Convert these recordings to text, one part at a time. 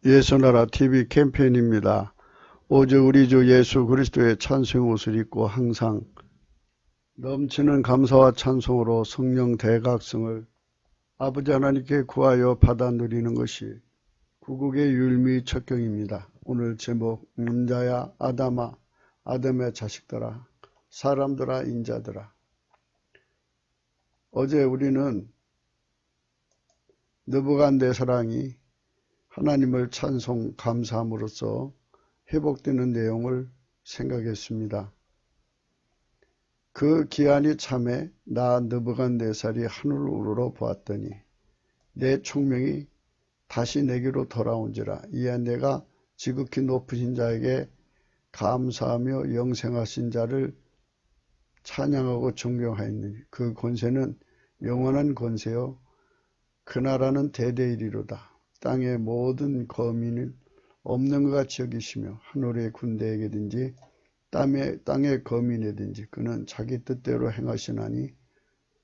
예수나라 TV 캠페인입니다. 오직 우리 주 예수 그리스도의 찬송 옷을 입고 항상 넘치는 감사와 찬송으로 성령 대각성을 아버지 하나님께 구하여 받아 누리는 것이 구국의 율미 척경입니다. 오늘 제목 남자야 아담아 아담의 자식들아 사람들아 인자들아. 어제 우리는 느부갓네살이 하나님을 찬송 감사함으로써 회복되는 내용을 생각했습니다. 그 기한이 참에 나 느부갓네살이 하늘을 우러러 보았더니 내 총명이 다시 내게로 돌아온지라. 이에 내가 지극히 높으신 자에게 감사하며 영생하신 자를 찬양하고 존경하였느니 그 권세는 영원한 권세요 그 나라는 대대이리로다. 땅의 모든 거민을 없는 것 같이 여기시며 하늘의 군대에게든지 땅의 거민에든지 그는 자기 뜻대로 행하시나니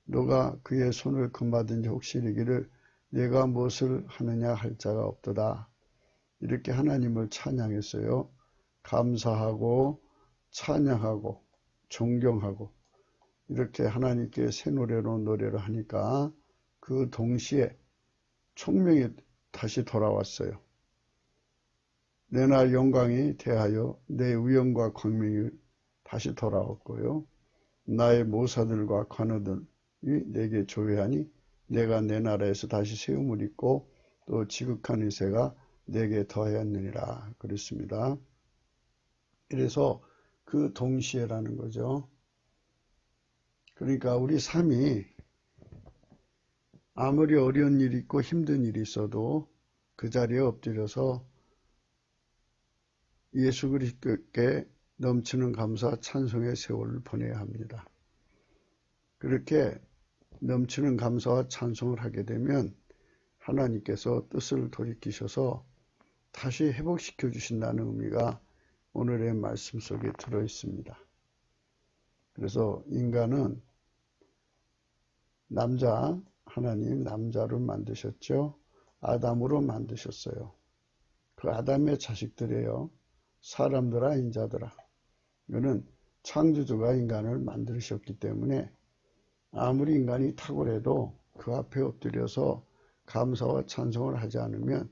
너가 그의 손을 금하든지 혹시 이르기를 내가 무엇을 하느냐 할 자가 없도다. 이렇게 하나님을 찬양했어요. 감사하고 찬양하고 존경하고 이렇게 하나님께 새 노래로 노래를 하니까 그 동시에 총명이 다시 돌아왔어요. 내 날 영광이 대하여 내 위엄과 광명이 다시 돌아왔고요. 나의 모사들과 관우들이 내게 조회하니 내가 내 나라에서 다시 세움을 입고 또 지극한 의세가 내게 더하였느니라 그랬습니다. 그래서 그 동시에라는 거죠. 그러니까 우리 삶이 아무리 어려운 일이 있고 힘든 일이 있어도 그 자리에 엎드려서 예수 그리스도께 넘치는 감사 찬송의 세월을 보내야 합니다. 그렇게 넘치는 감사와 찬송을 하게 되면 하나님께서 뜻을 돌이키셔서 다시 회복시켜 주신다는 의미가 오늘의 말씀 속에 들어 있습니다. 그래서 인간은 하나님 남자로 만드셨죠. 아담으로 만드셨어요. 그 아담의 자식들이에요. 사람들아 인자들아. 이거는 창조주가 인간을 만드셨기 때문에 아무리 인간이 탁월해도 그 앞에 엎드려서 감사와 찬송을 하지 않으면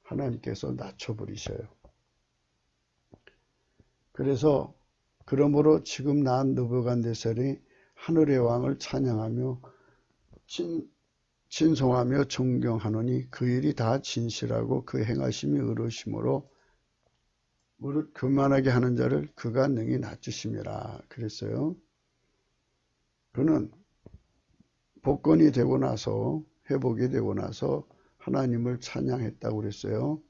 하나님께서 낮춰버리셔요. 그래서 그러므로 지금 난 느부갓네살이 하늘의 왕을 찬양하며 친송하며 존경하노니 그 일이 다 진실하고 그 행하심이 의로우심으로 무릇 교만하게 하는 자를 그가 능히 낮추심이라 그랬어요. 그는 복권이 되고 나서 회복이 되고 나서 하나님을 찬양했다고 그랬어요.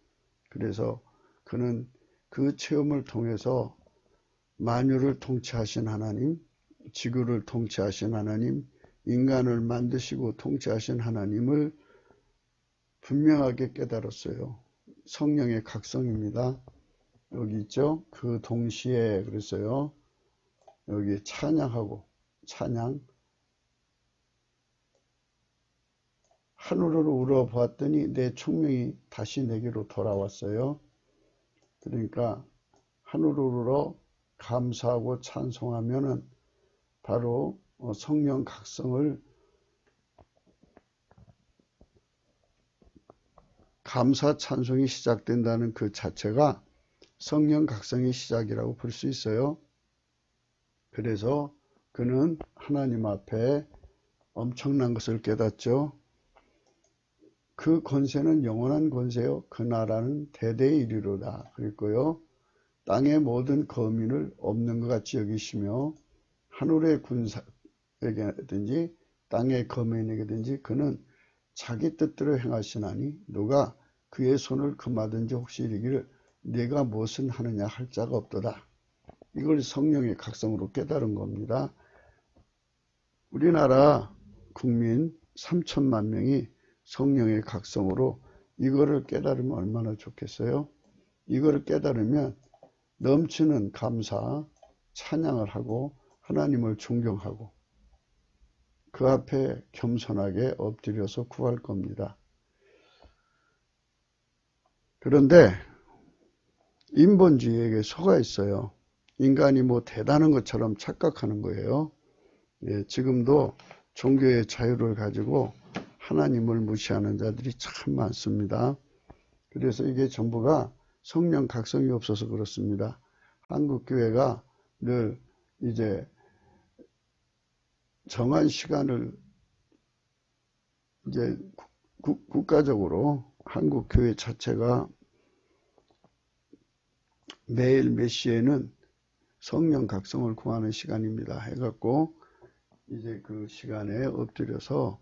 그래서 그는 그 체험을 통해서 만유를 통치하신 하나님, 지구를 통치하신 하나님, 인간을 만드시고 통치하신 하나님을 분명하게 깨달았어요. 성령의 각성입니다. 여기 있죠. 그 동시에 그랬어요. 여기 찬양하고 찬양. 하늘으로 우러보았더니 내 총명이 다시 내게로 돌아왔어요. 그러니까 하늘으로 감사하고 찬송하면은 바로 성령 각성을 감사 찬송이 시작된다는 그 자체가 성령 각성의 시작이라고 볼 수 있어요. 그래서 그는 하나님 앞에 엄청난 것을 깨닫죠. 그 권세는 영원한 권세요. 그 나라는 대대에 이르리로다. 그랬고요. 땅의 모든 거민을 없는 것 같이 여기시며 하늘의 군사에게든지 땅의 거민에게든지 그는 자기 뜻대로 행하시나니 누가 그의 손을 금하든지 혹시 이르기를 내가 무엇을 하느냐 할 자가 없도다. 이걸 성령의 각성으로 깨달은 겁니다. 우리나라 국민 3천만 명이 성령의 각성으로 이거를 깨달으면 얼마나 좋겠어요? 이거를 깨달으면 넘치는 감사, 찬양을 하고 하나님을 존경하고 그 앞에 겸손하게 엎드려서 구할 겁니다. 그런데 인본주의에게 속아 있어요. 인간이 뭐 대단한 것처럼 착각하는 거예요. 예, 지금도 종교의 자유를 가지고 하나님을 무시하는 자들이 참 많습니다. 그래서 이게 전부가 성령 각성이 없어서 그렇습니다. 한국교회가 늘 이제 정한 시간을 이제 국가적으로 한국교회 자체가 매일 몇 시에는 성령 각성을 구하는 시간입니다 해갖고 이제 그 시간에 엎드려서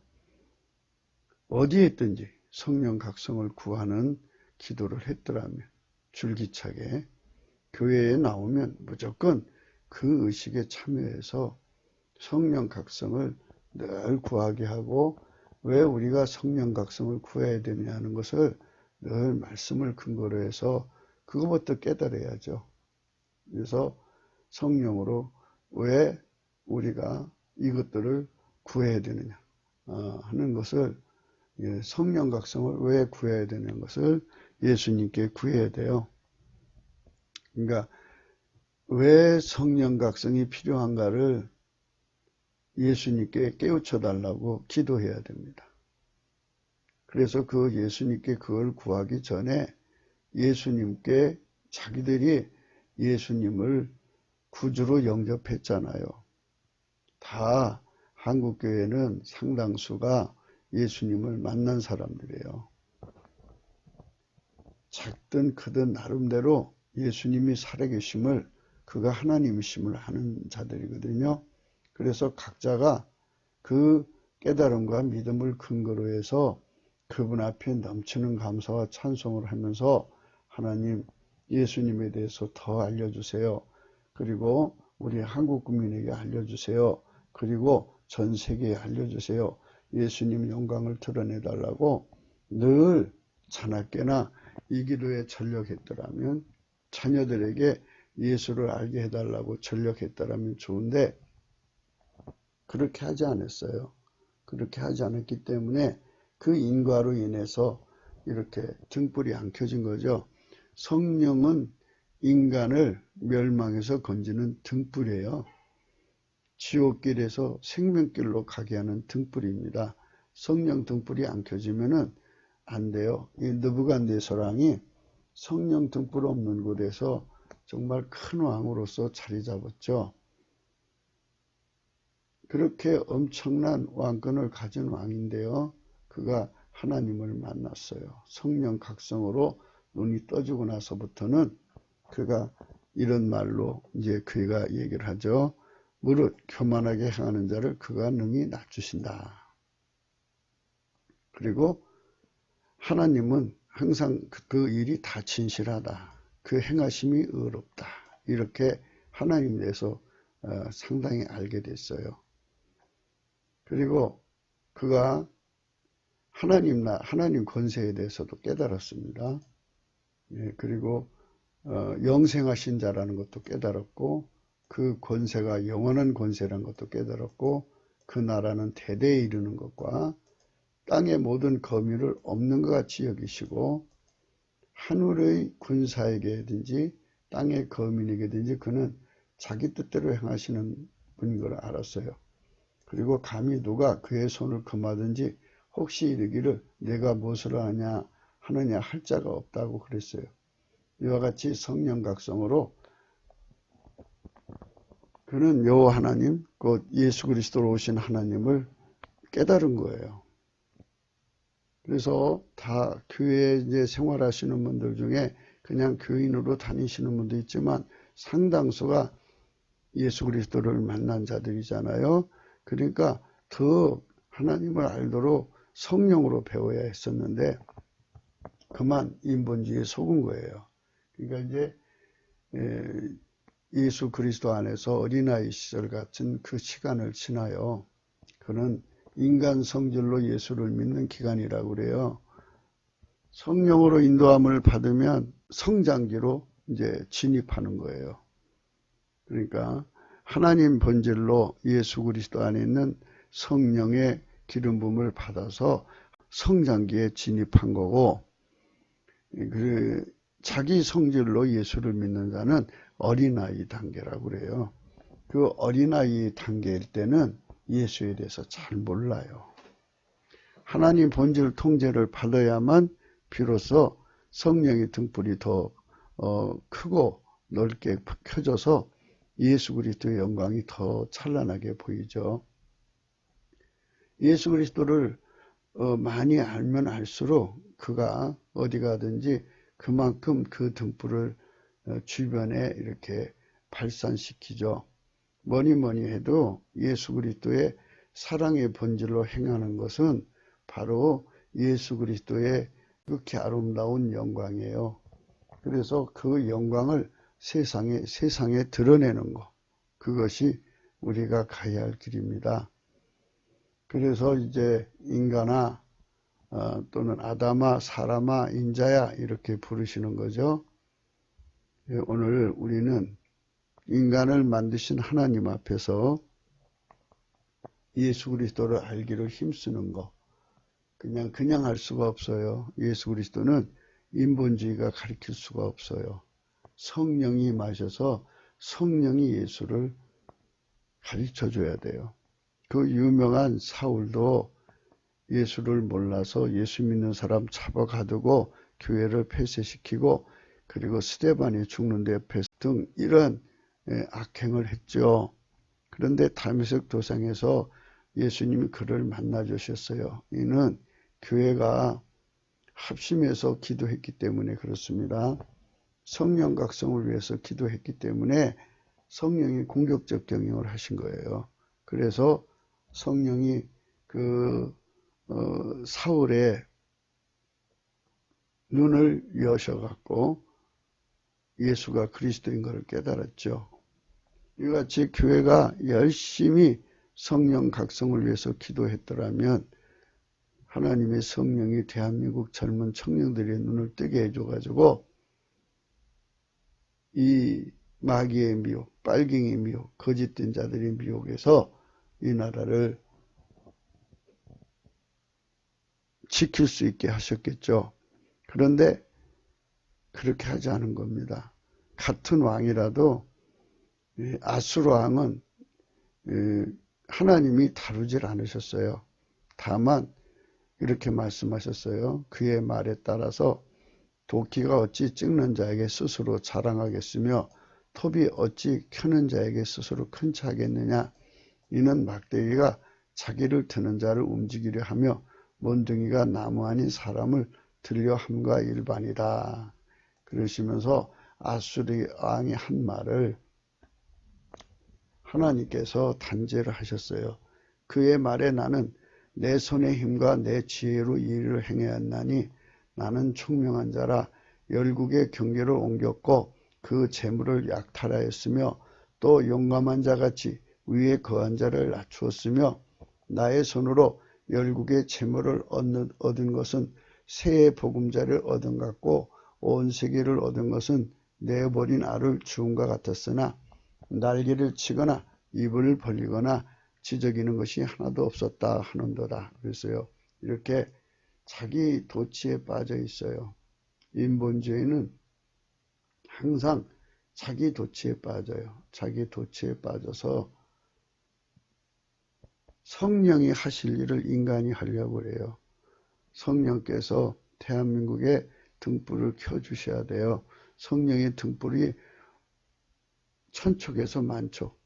어디에 있든지 성령 각성을 구하는 기도를 했더라면 줄기차게 교회에 나오면 무조건 그 의식에 참여해서 성령 각성을 늘 구하게 하고 왜 우리가 성령 각성을 구해야 되냐 하는 것을 늘 말씀을 근거로 해서 그것부터 깨달아야죠. 그래서 성령으로 왜 우리가 이것들을 구해야 되느냐 하는 것을 성령 각성을 왜 구해야 되는 것을 예수님께 구해야 돼요. 그러니까 왜 성령 각성이 필요한가를 예수님께 깨우쳐 달라고 기도해야 됩니다. 그래서 그 예수님께 그걸 구하기 전에 예수님께 자기들이 예수님을 구주로 영접했잖아요. 다 한국교회는 상당수가 예수님을 만난 사람들이에요. 작든 크든 나름대로 예수님이 살아계심을 그가 하나님이심을 아는 자들이거든요. 그래서 각자가 그 깨달음과 믿음을 근거로 해서 그분 앞에 넘치는 감사와 찬송을 하면서 하나님 예수님에 대해서 더 알려주세요. 그리고 우리 한국 국민에게 알려주세요. 그리고 전 세계에 알려주세요. 예수님 영광을 드러내달라고 늘 자나깨나 이 기도에 전력했더라면 자녀들에게 예수를 알게 해달라고 전력했더라면 좋은데 그렇게 하지 않았어요. 그렇게 하지 않았기 때문에 그 인과로 인해서 이렇게 등불이 안 켜진 거죠. 성령은 인간을 멸망에서 건지는 등불이에요. 지옥길에서 생명길로 가게 하는 등불입니다. 성령 등불이 안 켜지면은 안 돼요. 이 느부갓네살왕이 성령 등불 없는 곳에서 정말 큰 왕으로서 자리 잡았죠. 그렇게 엄청난 왕권을 가진 왕인데요. 그가 하나님을 만났어요. 성령 각성으로 눈이 떠지고 나서부터는 그가 이런 말로 이제 그가 얘기를 하죠. 무릇 교만하게 행하는 자를 그가 능히 낮추신다. 그리고 하나님은 항상 그 일이 다 진실하다. 그 행하심이 의롭다. 이렇게 하나님에 대해서 상당히 알게 됐어요. 그리고 그가 하나님 권세에 대해서도 깨달았습니다. 예, 그리고 영생하신 자라는 것도 깨달았고 그 권세가 영원한 권세라는 것도 깨달았고 그 나라는 대대에 이르는 것과 땅의 모든 거민을 없는 것 같이 여기시고 하늘의 군사에게든지 땅의 거민에게든지 그는 자기 뜻대로 행하시는 분인 걸 알았어요. 그리고 감히 누가 그의 손을 금하든지 혹시 이르기를 내가 무엇을 하느냐 할 자가 없다고 그랬어요. 이와 같이 성령 각성으로 그는 여호와 하나님, 곧 예수 그리스도로 오신 하나님을 깨달은 거예요. 그래서 다 교회에 이제 생활하시는 분들 중에 그냥 교인으로 다니시는 분도 있지만 상당수가 예수 그리스도를 만난 자들이잖아요. 그러니까 더 하나님을 알도록 성령으로 배워야 했었는데 그만 인본주의에 속은 거예요. 그러니까 이제 예수 그리스도 안에서 어린아이 시절 같은 그 시간을 지나요. 그는 인간 성질로 예수를 믿는 기간이라고 그래요. 성령으로 인도함을 받으면 성장기로 이제 진입하는 거예요. 그러니까 하나님 본질로 예수 그리스도 안에 있는 성령의 기름 부음을 받아서 성장기에 진입한 거고 그 자기 성질로 예수를 믿는 자는 어린아이 단계라고 그래요. 그 어린아이 단계일 때는 예수에 대해서 잘 몰라요. 하나님 본질 통제를 받아야만 비로소 성령의 등불이 더 크고 넓게 켜져서 예수 그리스도의 영광이 더 찬란하게 보이죠. 예수 그리스도를 많이 알면 알수록 그가 어디 가든지 그만큼 그 등불을 주변에 이렇게 발산시키죠. 뭐니 해도 예수 그리스도의 사랑의 본질로 행하는 것은 바로 예수 그리스도의 그렇게 아름다운 영광이에요. 그래서 그 영광을 세상에 드러내는 것, 그것이 우리가 가야 할 길입니다. 그래서 이제 인간아 또는 아담아, 사람아, 인자야 이렇게 부르시는 거죠. 오늘 우리는 인간을 만드신 하나님 앞에서 예수 그리스도를 알기를 힘쓰는 거, 그냥 할 수가 없어요. 예수 그리스도는 인본주의가 가르칠 수가 없어요. 성령이 마셔서 성령이 예수를 가르쳐 줘야 돼요. 그 유명한 사울도 예수를 몰라서 예수 믿는 사람 잡아가두고 교회를 폐쇄시키고 그리고 스데반이 죽는데 등 이런 악행을 했죠. 그런데 다메섹 도상에서 예수님이 그를 만나 주셨어요. 이는 교회가 합심해서 기도했기 때문에 그렇습니다. 성령 각성을 위해서 기도했기 때문에 성령이 공격적 경영을 하신 거예요. 그래서 성령이 사울의 눈을 여셔갖고 예수가 그리스도인 것을 깨달았죠. 이같이 교회가 열심히 성령 각성을 위해서 기도했더라면 하나님의 성령이 대한민국 젊은 청년들의 눈을 뜨게 해줘가지고 이 마귀의 미혹, 빨갱이의 미혹, 거짓된 자들의 미혹에서 이 나라를 지킬 수 있게 하셨겠죠. 그런데 그렇게 하지 않은 겁니다. 같은 왕이라도 아수르 왕은 하나님이 다루질 않으셨어요. 다만 이렇게 말씀하셨어요. 그의 말에 따라서 도끼가 어찌 찍는 자에게 스스로 자랑하겠으며 톱이 어찌 켜는 자에게 스스로 큰 차겠느냐. 이는 막대기가 자기를 드는 자를 움직이려 하며 몬둥이가 나무 아닌 사람을 들려 함과 일반이다. 그러시면서 아수르 왕이 한 말을 하나님께서 단죄를 하셨어요. 그의 말에 나는 내 손의 힘과 내 지혜로 이 일을 행하였나니 나는 총명한 자라 열국의 경계를 옮겼고 그 재물을 약탈하였으며 또 용감한 자같이 위에 거한 자를 낮추었으며 나의 손으로 열국의 재물을 얻은 것은 새의 보금자를 얻은 것 같고 온 세계를 얻은 것은 내버린 알을 주음과 같았으나 날개를 치거나 입을 벌리거나 지저귀는 것이 하나도 없었다 하는도다. 그래서요, 이렇게 자기 도취에 빠져 있어요. 인본주의는 항상 자기 도취에 빠져요. 자기 도취에 빠져서 성령이 하실 일을 인간이 하려고 해요. 성령께서 대한민국에 등불을 켜주셔야 돼요. 성령의 등불이 천척에서 만척,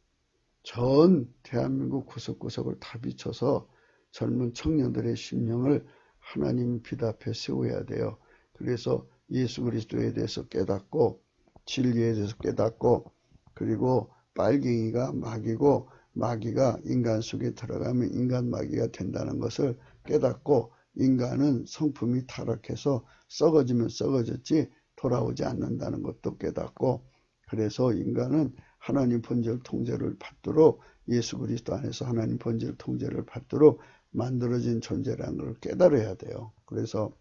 전 대한민국 구석구석을 다 비춰서 젊은 청년들의 심령을 하나님 빛 앞에 세워야 돼요. 그래서 예수 그리스도에 대해서 깨닫고 진리에 대해서 깨닫고 그리고 빨갱이가 마귀고 마귀가 인간 속에 들어가면 인간 마귀가 된다는 것을 깨닫고 인간은 성품이 타락해서 썩어지면 썩어졌지 돌아오지 않는다는 것도 깨닫고 그래서 인간은 하나님 본질 통제를 받도록 예수 그리스도 안에서 하나님 본질 통제를 받도록 만들어진 존재라는 걸 깨달아야 돼요. 그래서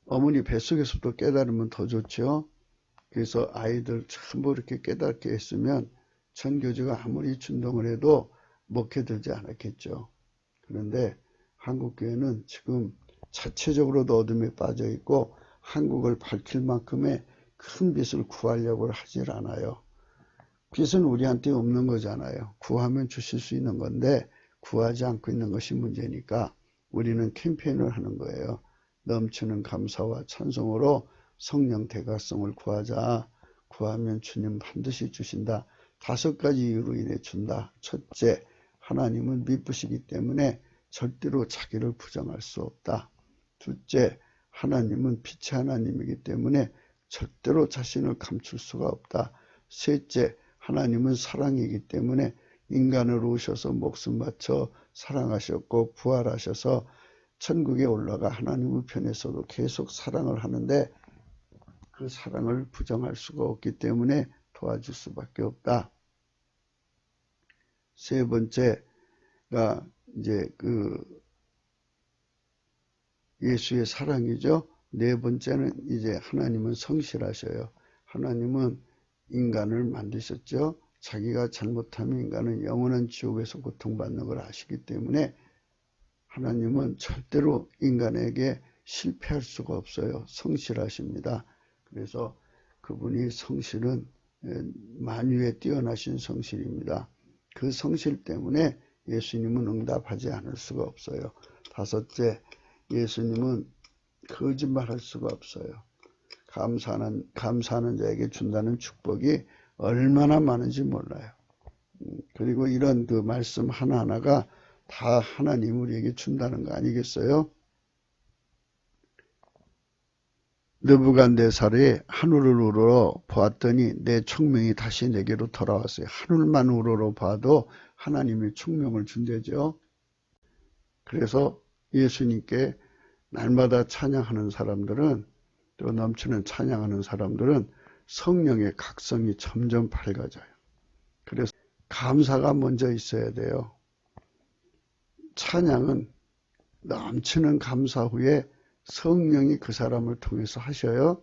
어머니 뱃속에서도 깨달으면 더 좋죠. 그래서 아이들 전부 이렇게 깨닫게 했으면 전교조가 아무리 준동을 해도 먹혀들지 않았겠죠. 그런데 한국교회는 지금 자체적으로도 어둠에 빠져 있고 한국을 밝힐 만큼의 큰 빛을 구하려고 하질 않아요. 빛은 우리한테 없는 거잖아요. 구하면 주실 수 있는 건데 구하지 않고 있는 것이 문제니까 우리는 캠페인을 하는 거예요. 넘치는 감사와 찬송으로 성령 대각성을 구하자. 구하면 주님 반드시 주신다. 5가지 이유로 인해 준다. 첫째, 하나님은 미쁘시기 때문에 절대로 자기를 부정할 수 없다. 둘째, 하나님은 빛의 하나님이기 때문에 절대로 자신을 감출 수가 없다. 셋째, 하나님은 사랑이기 때문에 인간을 오셔서 목숨 바쳐 사랑하셨고 부활하셔서 천국에 올라가 하나님의 편에서도 계속 사랑을 하는데 그 사랑을 부정할 수가 없기 때문에 도와줄 수밖에 없다. 세 번째가 이제 예수의 사랑이죠. 네 번째는 이제 하나님은 성실하셔요. 하나님은 인간을 만드셨죠. 자기가 잘못하면 인간은 영원한 지옥에서 고통받는 걸 아시기 때문에 하나님은 절대로 인간에게 실패할 수가 없어요. 성실하십니다. 그래서 그분이 성실은 만유에 뛰어나신 성실입니다. 그 성실 때문에 예수님은 응답하지 않을 수가 없어요. 다섯째, 예수님은 거짓말할 수가 없어요. 감사하는 자에게 준다는 축복이 얼마나 많은지 몰라요. 그리고 이런 그 말씀 하나하나가 다 하나님 우리에게 준다는 거 아니겠어요? 느부갓네살이 하늘을 우러러 보았더니 내 총명이 다시 내게로 돌아왔어요. 하늘만 우러러 봐도 하나님이 총명을 준대죠. 그래서 예수님께 날마다 찬양하는 사람들은, 또 넘치는 찬양하는 사람들은 성령의 각성이 점점 밝아져요. 그래서 감사가 먼저 있어야 돼요. 찬양은 넘치는 감사 후에 성령이 그 사람을 통해서 하셔요.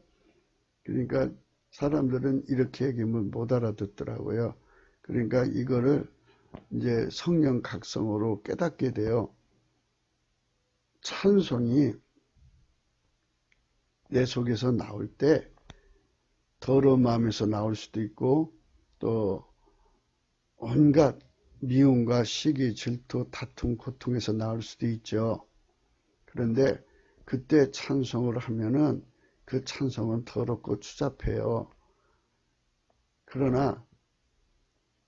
그러니까 사람들은 이렇게 얘기하면 못 알아듣더라고요. 그러니까 이거를 이제 성령 각성으로 깨닫게 돼요. 찬송이 내 속에서 나올 때 더러운 마음에서 나올 수도 있고 또 온갖 미움과 시기, 질투, 다툼, 고통에서 나올 수도 있죠. 그런데 그때 찬송을 하면은 그 찬송은 더럽고 추잡해요. 그러나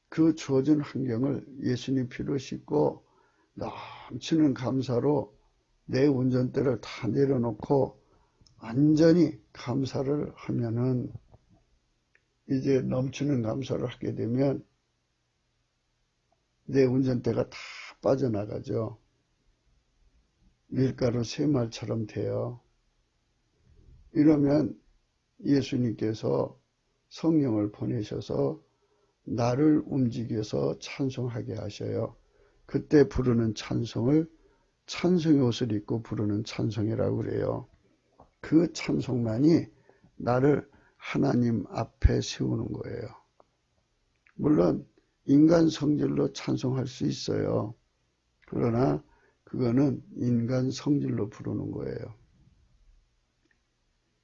그 주어진 환경을 예수님 피로 씻고 넘치는 감사로 내 운전대를 다 내려놓고 완전히 감사를 하면은 이제 넘치는 감사를 하게 되면 내 운전대가 다 빠져나가죠. 밀가루 새말처럼 돼요. 이러면 예수님께서 성령을 보내셔서 나를 움직여서 찬송하게 하셔요. 그때 부르는 찬송을 찬송의 옷을 입고 부르는 찬송이라고 그래요. 그 찬송만이 나를 하나님 앞에 세우는 거예요. 물론 인간 성질로 찬송할 수 있어요. 그러나 그거는 인간 성질로 부르는 거예요.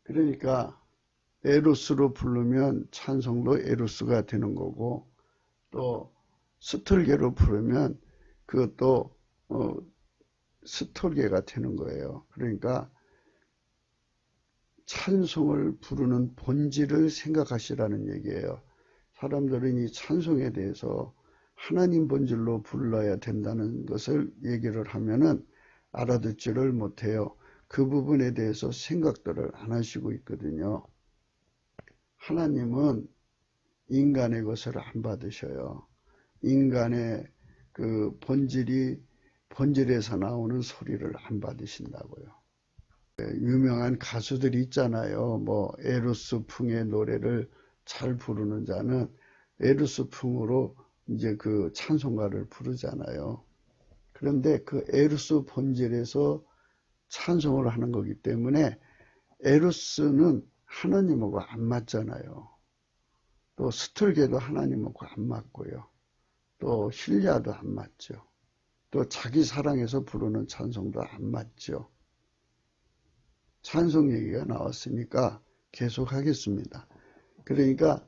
그러니까 에로스로 부르면 찬송도 에로스가 되는 거고 또 스톨게로 부르면 그것도 스톨게가 되는 거예요. 그러니까 찬송을 부르는 본질을 생각하시라는 얘기예요. 사람들은 이 찬송에 대해서 하나님 본질로 불러야 된다는 것을 얘기를 하면은 알아듣지를 못해요. 그 부분에 대해서 생각들을 안 하시고 있거든요. 하나님은 인간의 것을 안 받으셔요. 인간의 그 본질에서 나오는 소리를 안 받으신다고요. 유명한 가수들이 있잖아요. 뭐 에로스풍의 노래를 잘 부르는 자는 에로스풍으로 이제 그 찬송가를 부르잖아요. 그런데 그 에로스 본질에서 찬송을 하는 거기 때문에 에로스는 하나님하고 안 맞잖아요. 또 스톨게도 하나님하고 안 맞고요. 또 힐리아도 안 맞죠. 또 자기 사랑해서 부르는 찬송도 안 맞죠. 찬송 얘기가 나왔으니까 계속 하겠습니다. 그러니까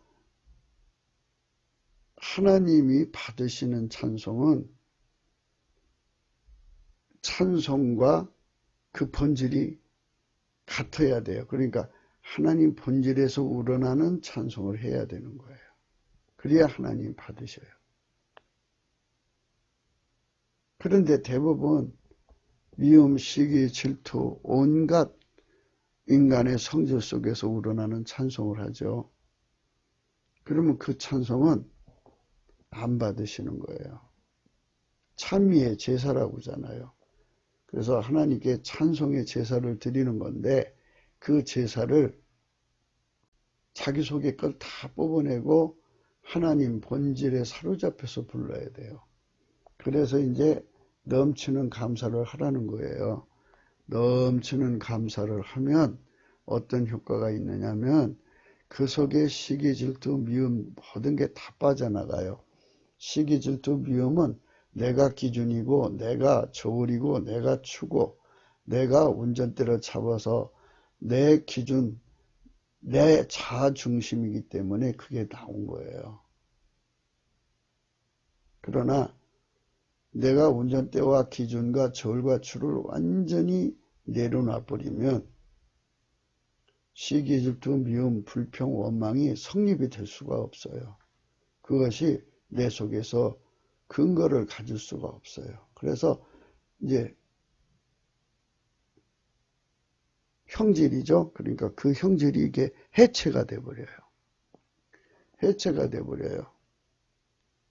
하나님이 받으시는 찬송은 찬송과 그 본질이 같아야 돼요. 그러니까 하나님 본질에서 우러나는 찬송을 해야 되는 거예요. 그래야 하나님 받으셔요. 그런데 대부분 미움, 시기, 질투, 온갖 인간의 성질 속에서 우러나는 찬송을 하죠. 그러면 그 찬송은 안 받으시는 거예요. 찬미의 제사라고 하잖아요. 그래서 하나님께 찬송의 제사를 드리는 건데 그 제사를 자기 속의 걸 다 뽑아내고 하나님 본질에 사로잡혀서 불러야 돼요. 그래서 이제 넘치는 감사를 하라는 거예요. 넘치는 감사를 하면 어떤 효과가 있느냐면 그 속에 시기, 질투, 미움 모든 게 다 빠져나가요. 시기, 질투, 미움은 내가 기준이고 내가 저울이고 내가 추고 내가 운전대를 잡아서 내 기준, 내 자아 중심이기 때문에 그게 나온 거예요. 그러나 내가 운전대와 기준과 저울과 추를 완전히 내려놔 버리면 시기, 질투, 미움, 불평, 원망이 성립이 될 수가 없어요. 그것이 내 속에서 근거를 가질 수가 없어요. 그래서 이제 형질이죠. 그러니까 그 형질이 이게 해체가 돼버려요. 해체가 돼버려요.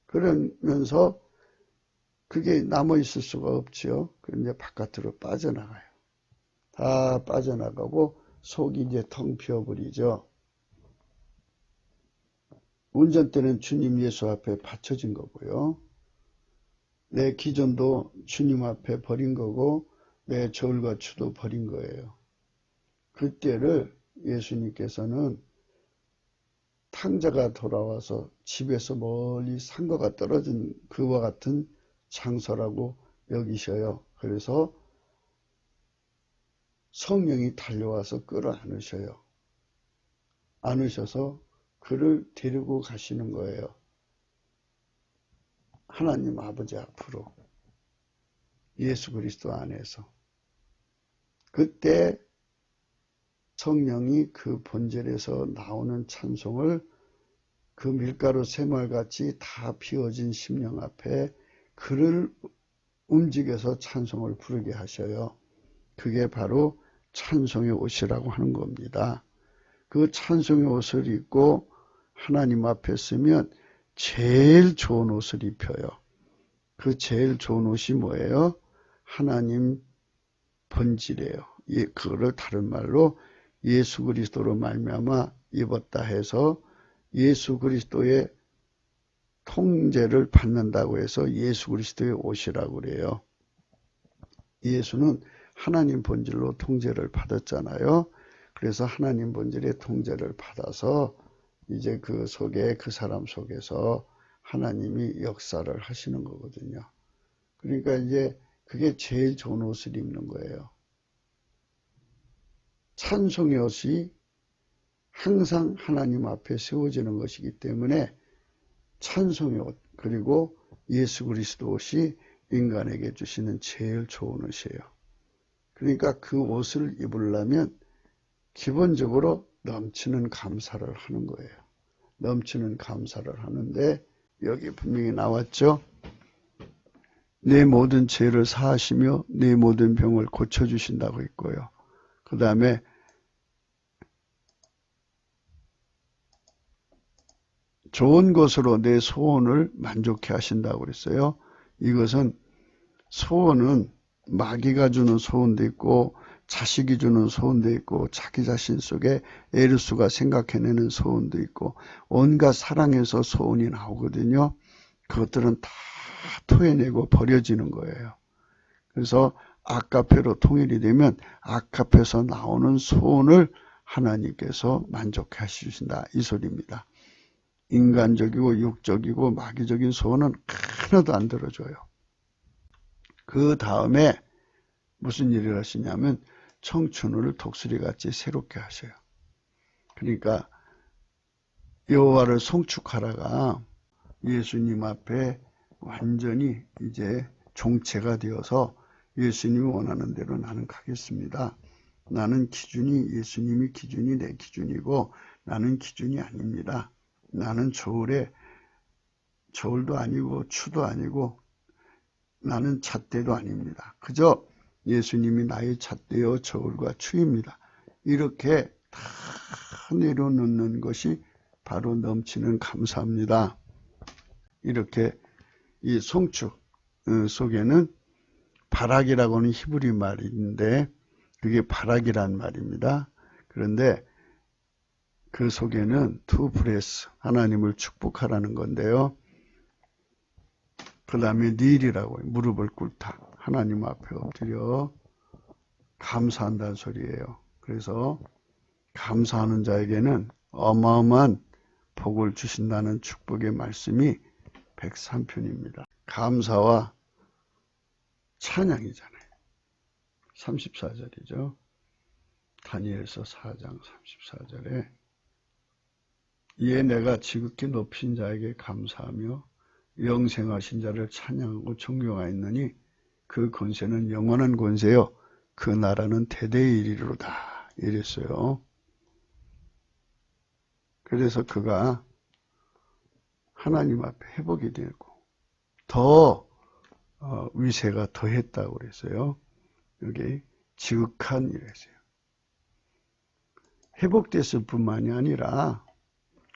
그러면서 그게 남아있을 수가 없죠. 그럼 이제 바깥으로 빠져나가요. 다 빠져나가고 속이 이제 텅 비어버리죠. 운전대는 주님 예수 앞에 받쳐진 거고요. 내 기존도 주님 앞에 버린 거고 내 저울과 추도 버린 거예요. 그때를 예수님께서는 탕자가 돌아와서 집에서 멀리 상거가 떨어진 그와 같은 장소라고 여기셔요. 그래서 성령이 달려와서 끌어안으셔요. 안으셔서 그를 데리고 가시는 거예요. 하나님 아버지 앞으로 예수 그리스도 안에서. 그때 성령이 그 본질에서 나오는 찬송을 그 밀가루 새말같이 다 비워진 심령 앞에 그를 움직여서 찬송을 부르게 하셔요. 그게 바로 찬송의 옷이라고 하는 겁니다. 그 찬송의 옷을 입고 하나님 앞에 서면 제일 좋은 옷을 입혀요. 그 제일 좋은 옷이 뭐예요? 하나님 본질이에요. 그거를 다른 말로 예수 그리스도로 말미암아 입었다 해서 예수 그리스도의 통제를 받는다고 해서 예수 그리스도의 옷이라고 그래요. 예수는 하나님 본질로 통제를 받았잖아요. 그래서 하나님 본질의 통제를 받아서 이제 그 속에 그 사람 속에서 하나님이 역사를 하시는 거거든요. 그러니까 이제 그게 제일 좋은 옷을 입는 거예요. 찬송의 옷이 항상 하나님 앞에 세워지는 것이기 때문에 찬송의 옷 그리고 예수 그리스도 옷이 인간에게 주시는 제일 좋은 옷이에요. 그러니까 그 옷을 입으려면 기본적으로 넘치는 감사를 하는 거예요. 넘치는 감사를 하는데 여기 분명히 나왔죠. 내 모든 죄를 사하시며 내 모든 병을 고쳐주신다고 했고요. 그 다음에 좋은 것으로 내 소원을 만족해 하신다고 그랬어요. 이것은 소원은 마귀가 주는 소원도 있고 자식이 주는 소원도 있고 자기 자신 속에 에르수가 생각해내는 소원도 있고 온갖 사랑에서 소원이 나오거든요. 그것들은 다 토해내고 버려지는 거예요. 그래서 아카페로 통일이 되면 아카페에서 나오는 소원을 하나님께서 만족해 하신다 이 소리입니다. 인간적이고 육적이고 마귀적인 소원은 하나도 안 들어줘요. 그 다음에 무슨 일을 하시냐면 청춘을 독수리같이 새롭게 하셔요. 그러니까 여호와를 송축하라가 예수님 앞에 완전히 이제 종체가 되어서 예수님이 원하는 대로 나는 가겠습니다. 나는 기준이 예수님이 기준이 내 기준이고 나는 기준이 아닙니다. 나는 저울도 아니고 추도 아니고 나는 잣대도 아닙니다. 그저 예수님이 나의 잣대요 저울과 추입니다. 이렇게 다 내려놓는 것이 바로 넘치는 감사합니다. 이렇게 이 송축 속에는 바락이라고 하는 히브리 말인데 그게 바락이란 말입니다. 그런데 그 속에는 투 브레스 하나님을 축복하라는 건데요. 그 다음에 닐이라고 무릎을 꿇다 하나님 앞에 엎드려 감사한다는 소리예요. 그래서 감사하는 자에게는 어마어마한 복을 주신다는 축복의 말씀이 103편입니다. 감사와 찬양이잖아요. 34절이죠. 다니엘서 4장 34절에 이에 내가 지극히 높인 자에게 감사하며 영생하신 자를 찬양하고 존경하였느니 그 권세는 영원한 권세요 그 나라는 대대에 이르리로다 이랬어요. 그래서 그가 하나님 앞에 회복이 되고 더 위세가 더했다고 그랬어요. 여기 지극한 이랬어요. 회복됐을 뿐만이 아니라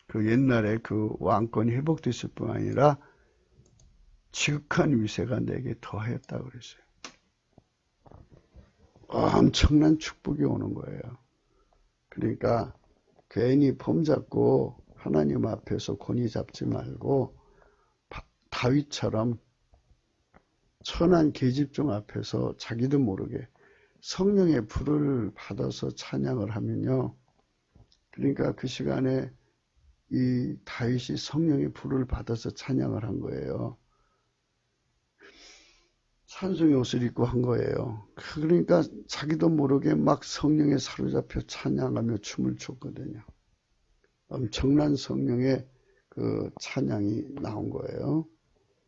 그 옛날에 그 왕권이 회복됐을 뿐 아니라 지극한 위세가 내게 더했다고 그랬어요. 엄청난 축복이 오는 거예요. 그러니까 괜히 폼 잡고 하나님 앞에서 권위 잡지 말고 다윗처럼 천한 계집종 앞에서 자기도 모르게 성령의 불을 받아서 찬양을 하면요. 그러니까 그 시간에 이 다윗이 성령의 불을 받아서 찬양을 한 거예요. 산송의 옷을 입고 한 거예요. 그러니까 자기도 모르게 막 성령에 사로잡혀 찬양하며 춤을 췄거든요. 엄청난 성령의 그 찬양이 나온 거예요.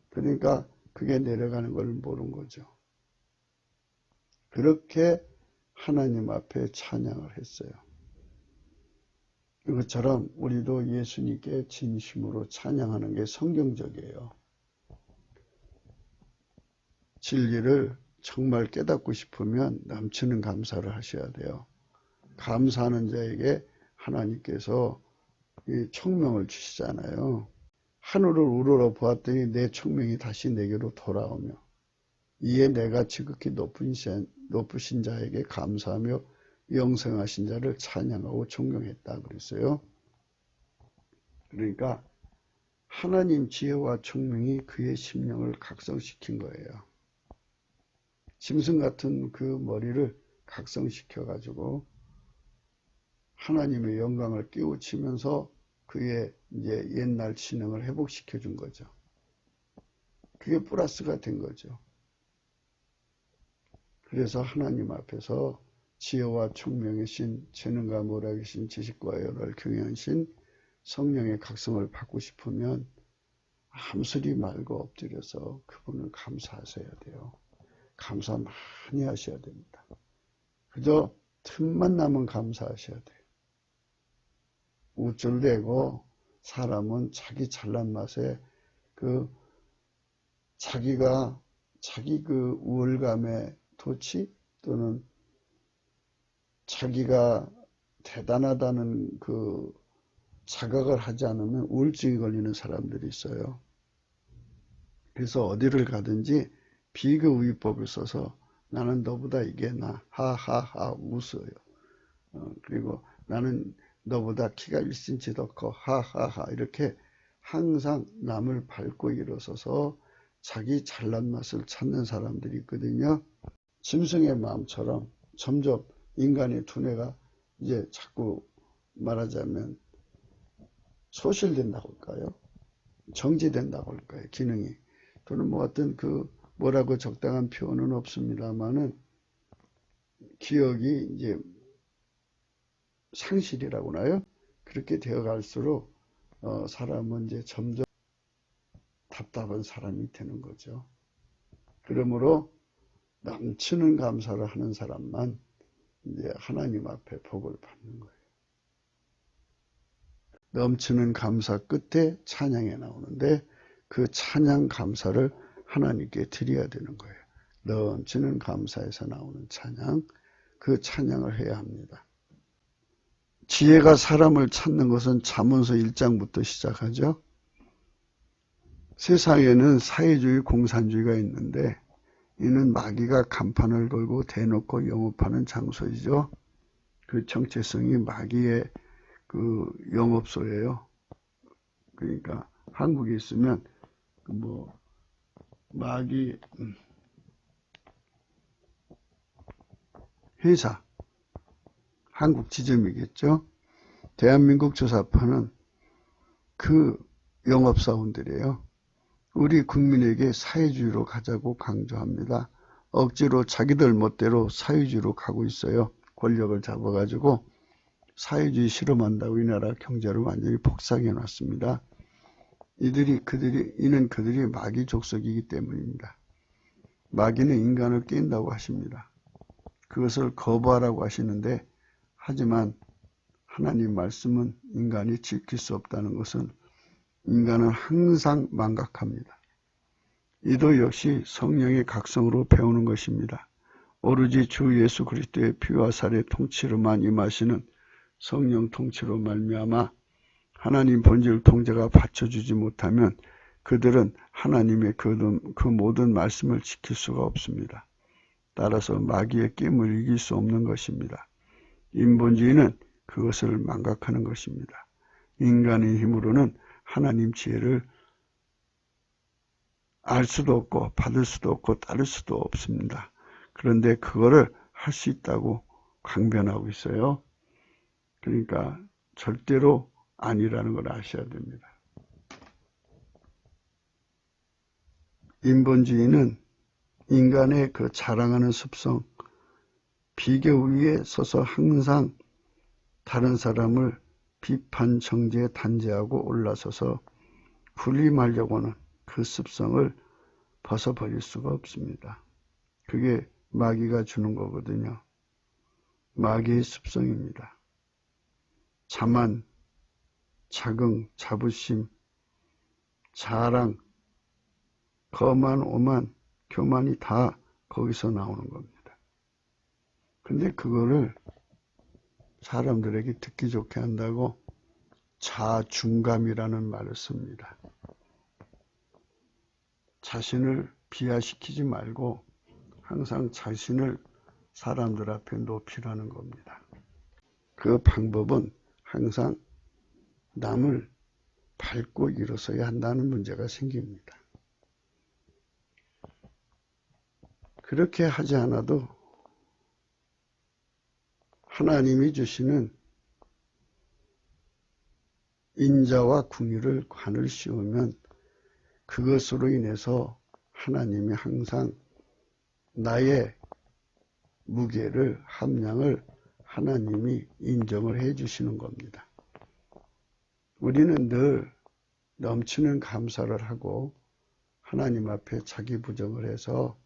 그러니까 그게 내려가는 걸 모른 거죠. 그렇게 하나님 앞에 찬양을 했어요. 이것처럼 우리도 예수님께 진심으로 찬양하는 게 성경적이에요. 진리를 정말 깨닫고 싶으면 넘치는 감사를 하셔야 돼요. 감사하는 자에게 하나님께서 이 총명을 주시잖아요. 하늘을 우러러 보았더니 내 총명이 다시 내게로 돌아오며 이에 내가 지극히 높으신 자에게 감사하며 영생하신 자를 찬양하고 존경했다 그랬어요. 그러니까 하나님 지혜와 총명이 그의 심령을 각성시킨 거예요. 짐승 같은 그 머리를 각성시켜 가지고 하나님의 영광을 깨우치면서 그의 이제 옛날 지능을 회복시켜 준 거죠. 그게 플러스가 된 거죠. 그래서 하나님 앞에서 지혜와 총명의 신, 재능과 모략의 신, 지식과 열을 경영하신 성령의 각성을 받고 싶으면 아무 소리 말고 엎드려서 그분을 감사하셔야 돼요. 감사 많이 하셔야 됩니다. 그저 틈만 나면 감사하셔야 돼요. 우쭐대고 사람은 자기 잘난 맛에 자기 그 우월감의 도취 또는 자기가 대단하다는 그 자각을 하지 않으면 우울증이 걸리는 사람들이 있어요. 그래서 어디를 가든지 비교의법을 써서 나는 너보다 이게 나 하하하 웃어요. 그리고 나는 너보다 키가 1cm 더 커 하하하 이렇게 항상 남을 밟고 일어서서 자기 잘난 맛을 찾는 사람들이 있거든요. 짐승의 마음처럼 점점 인간의 두뇌가 이제 자꾸 말하자면 소실된다고 할까요? 정지된다고 할까요? 기능이. 또는 뭐 어떤 그 뭐라고 적당한 표현은 없습니다만은 기억이 이제 상실이라고 하나요? 그렇게 되어 갈수록 사람은 이제 점점 답답한 사람이 되는 거죠. 그러므로 넘치는 감사를 하는 사람만 이제 하나님 앞에 복을 받는 거예요. 넘치는 감사 끝에 찬양이 나오는데 그 찬양 감사를 하나님께 드려야 되는 거예요. 넘치는 감사에서 나오는 찬양, 그 찬양을 해야 합니다. 지혜가 사람을 찾는 것은 잠언서 1장부터 시작하죠. 세상에는 사회주의, 공산주의가 있는데 이는 마귀가 간판을 걸고 대놓고 영업하는 장소이죠. 그 정체성이 마귀의 그 영업소예요. 그러니까 한국에 있으면 뭐 마귀 회사, 한국 지점이겠죠. 대한민국 조사파는 그 영업사원들이에요. 우리 국민에게 사회주의로 가자고 강조합니다. 억지로 자기들 멋대로 사회주의로 가고 있어요. 권력을 잡아가지고 사회주의 실험한다고 이 나라 경제를 완전히 폭삭해 놨습니다. 이는 그들이 마귀 족속이기 때문입니다. 마귀는 인간을 깬다고 하십니다. 그것을 거부하라고 하시는데, 하지만 하나님 말씀은 인간이 지킬 수 없다는 것은 인간은 항상 망각합니다. 이도 역시 성령의 각성으로 배우는 것입니다. 오로지 주 예수 그리스도의 피와 살의 통치로만 임하시는 성령 통치로 말미암아 하나님 본질 통제가 받쳐주지 못하면 그들은 하나님의 그 모든 말씀을 지킬 수가 없습니다. 따라서 마귀의 깨임을 이길 수 없는 것입니다. 인본주의는 그것을 망각하는 것입니다. 인간의 힘으로는 하나님 지혜를 알 수도 없고 받을 수도 없고 따를 수도 없습니다. 그런데 그거를 할 수 있다고 강변하고 있어요. 그러니까 절대로 아니라는 걸 아셔야 됩니다. 인본주의는 인간의 그 자랑하는 습성, 비교 위에 서서 항상 다른 사람을 비판, 정죄, 단죄하고 올라서서 군림하려고 하는 그 습성을 벗어버릴 수가 없습니다. 그게 마귀가 주는 거거든요. 마귀의 습성입니다. 자만, 자긍, 자부심, 자랑, 거만, 오만, 교만이 다 거기서 나오는 겁니다. 근데 그거를 사람들에게 듣기 좋게 한다고 자중감이라는 말을 씁니다. 자신을 비하시키지 말고 항상 자신을 사람들 앞에 높이라는 겁니다. 그 방법은 항상 남을 밟고 일어서야 한다는 문제가 생깁니다. 그렇게 하지 않아도 하나님이 주시는 인자와 궁유를 관을 씌우면 그것으로 인해서 하나님이 항상 나의 무게를, 함량을 하나님이 인정을 해 주시는 겁니다. 우리는 늘 넘치는 감사를 하고 하나님 앞에 자기 부정을 해서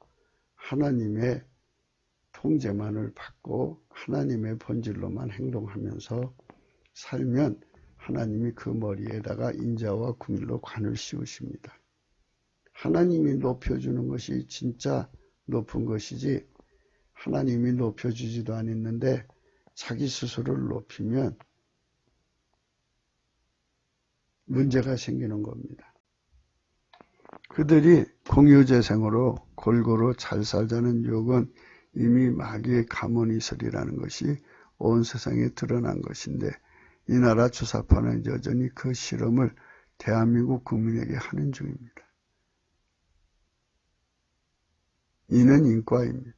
하나님의 통제만을 받고 하나님의 본질로만 행동하면서 살면 하나님이 그 머리에다가 인자와 궁일로 관을 씌우십니다. 하나님이 높여주는 것이 진짜 높은 것이지 하나님이 높여주지도 않았는데 자기 스스로를 높이면 문제가 생기는 겁니다. 그들이 공유재생으로 골고루 잘 살자는 유혹은 이미 마귀의 가문이설이라는 것이 온 세상에 드러난 것인데 이 나라 주사파는 여전히 그 실험을 대한민국 국민에게 하는 중입니다. 이는 인과입니다.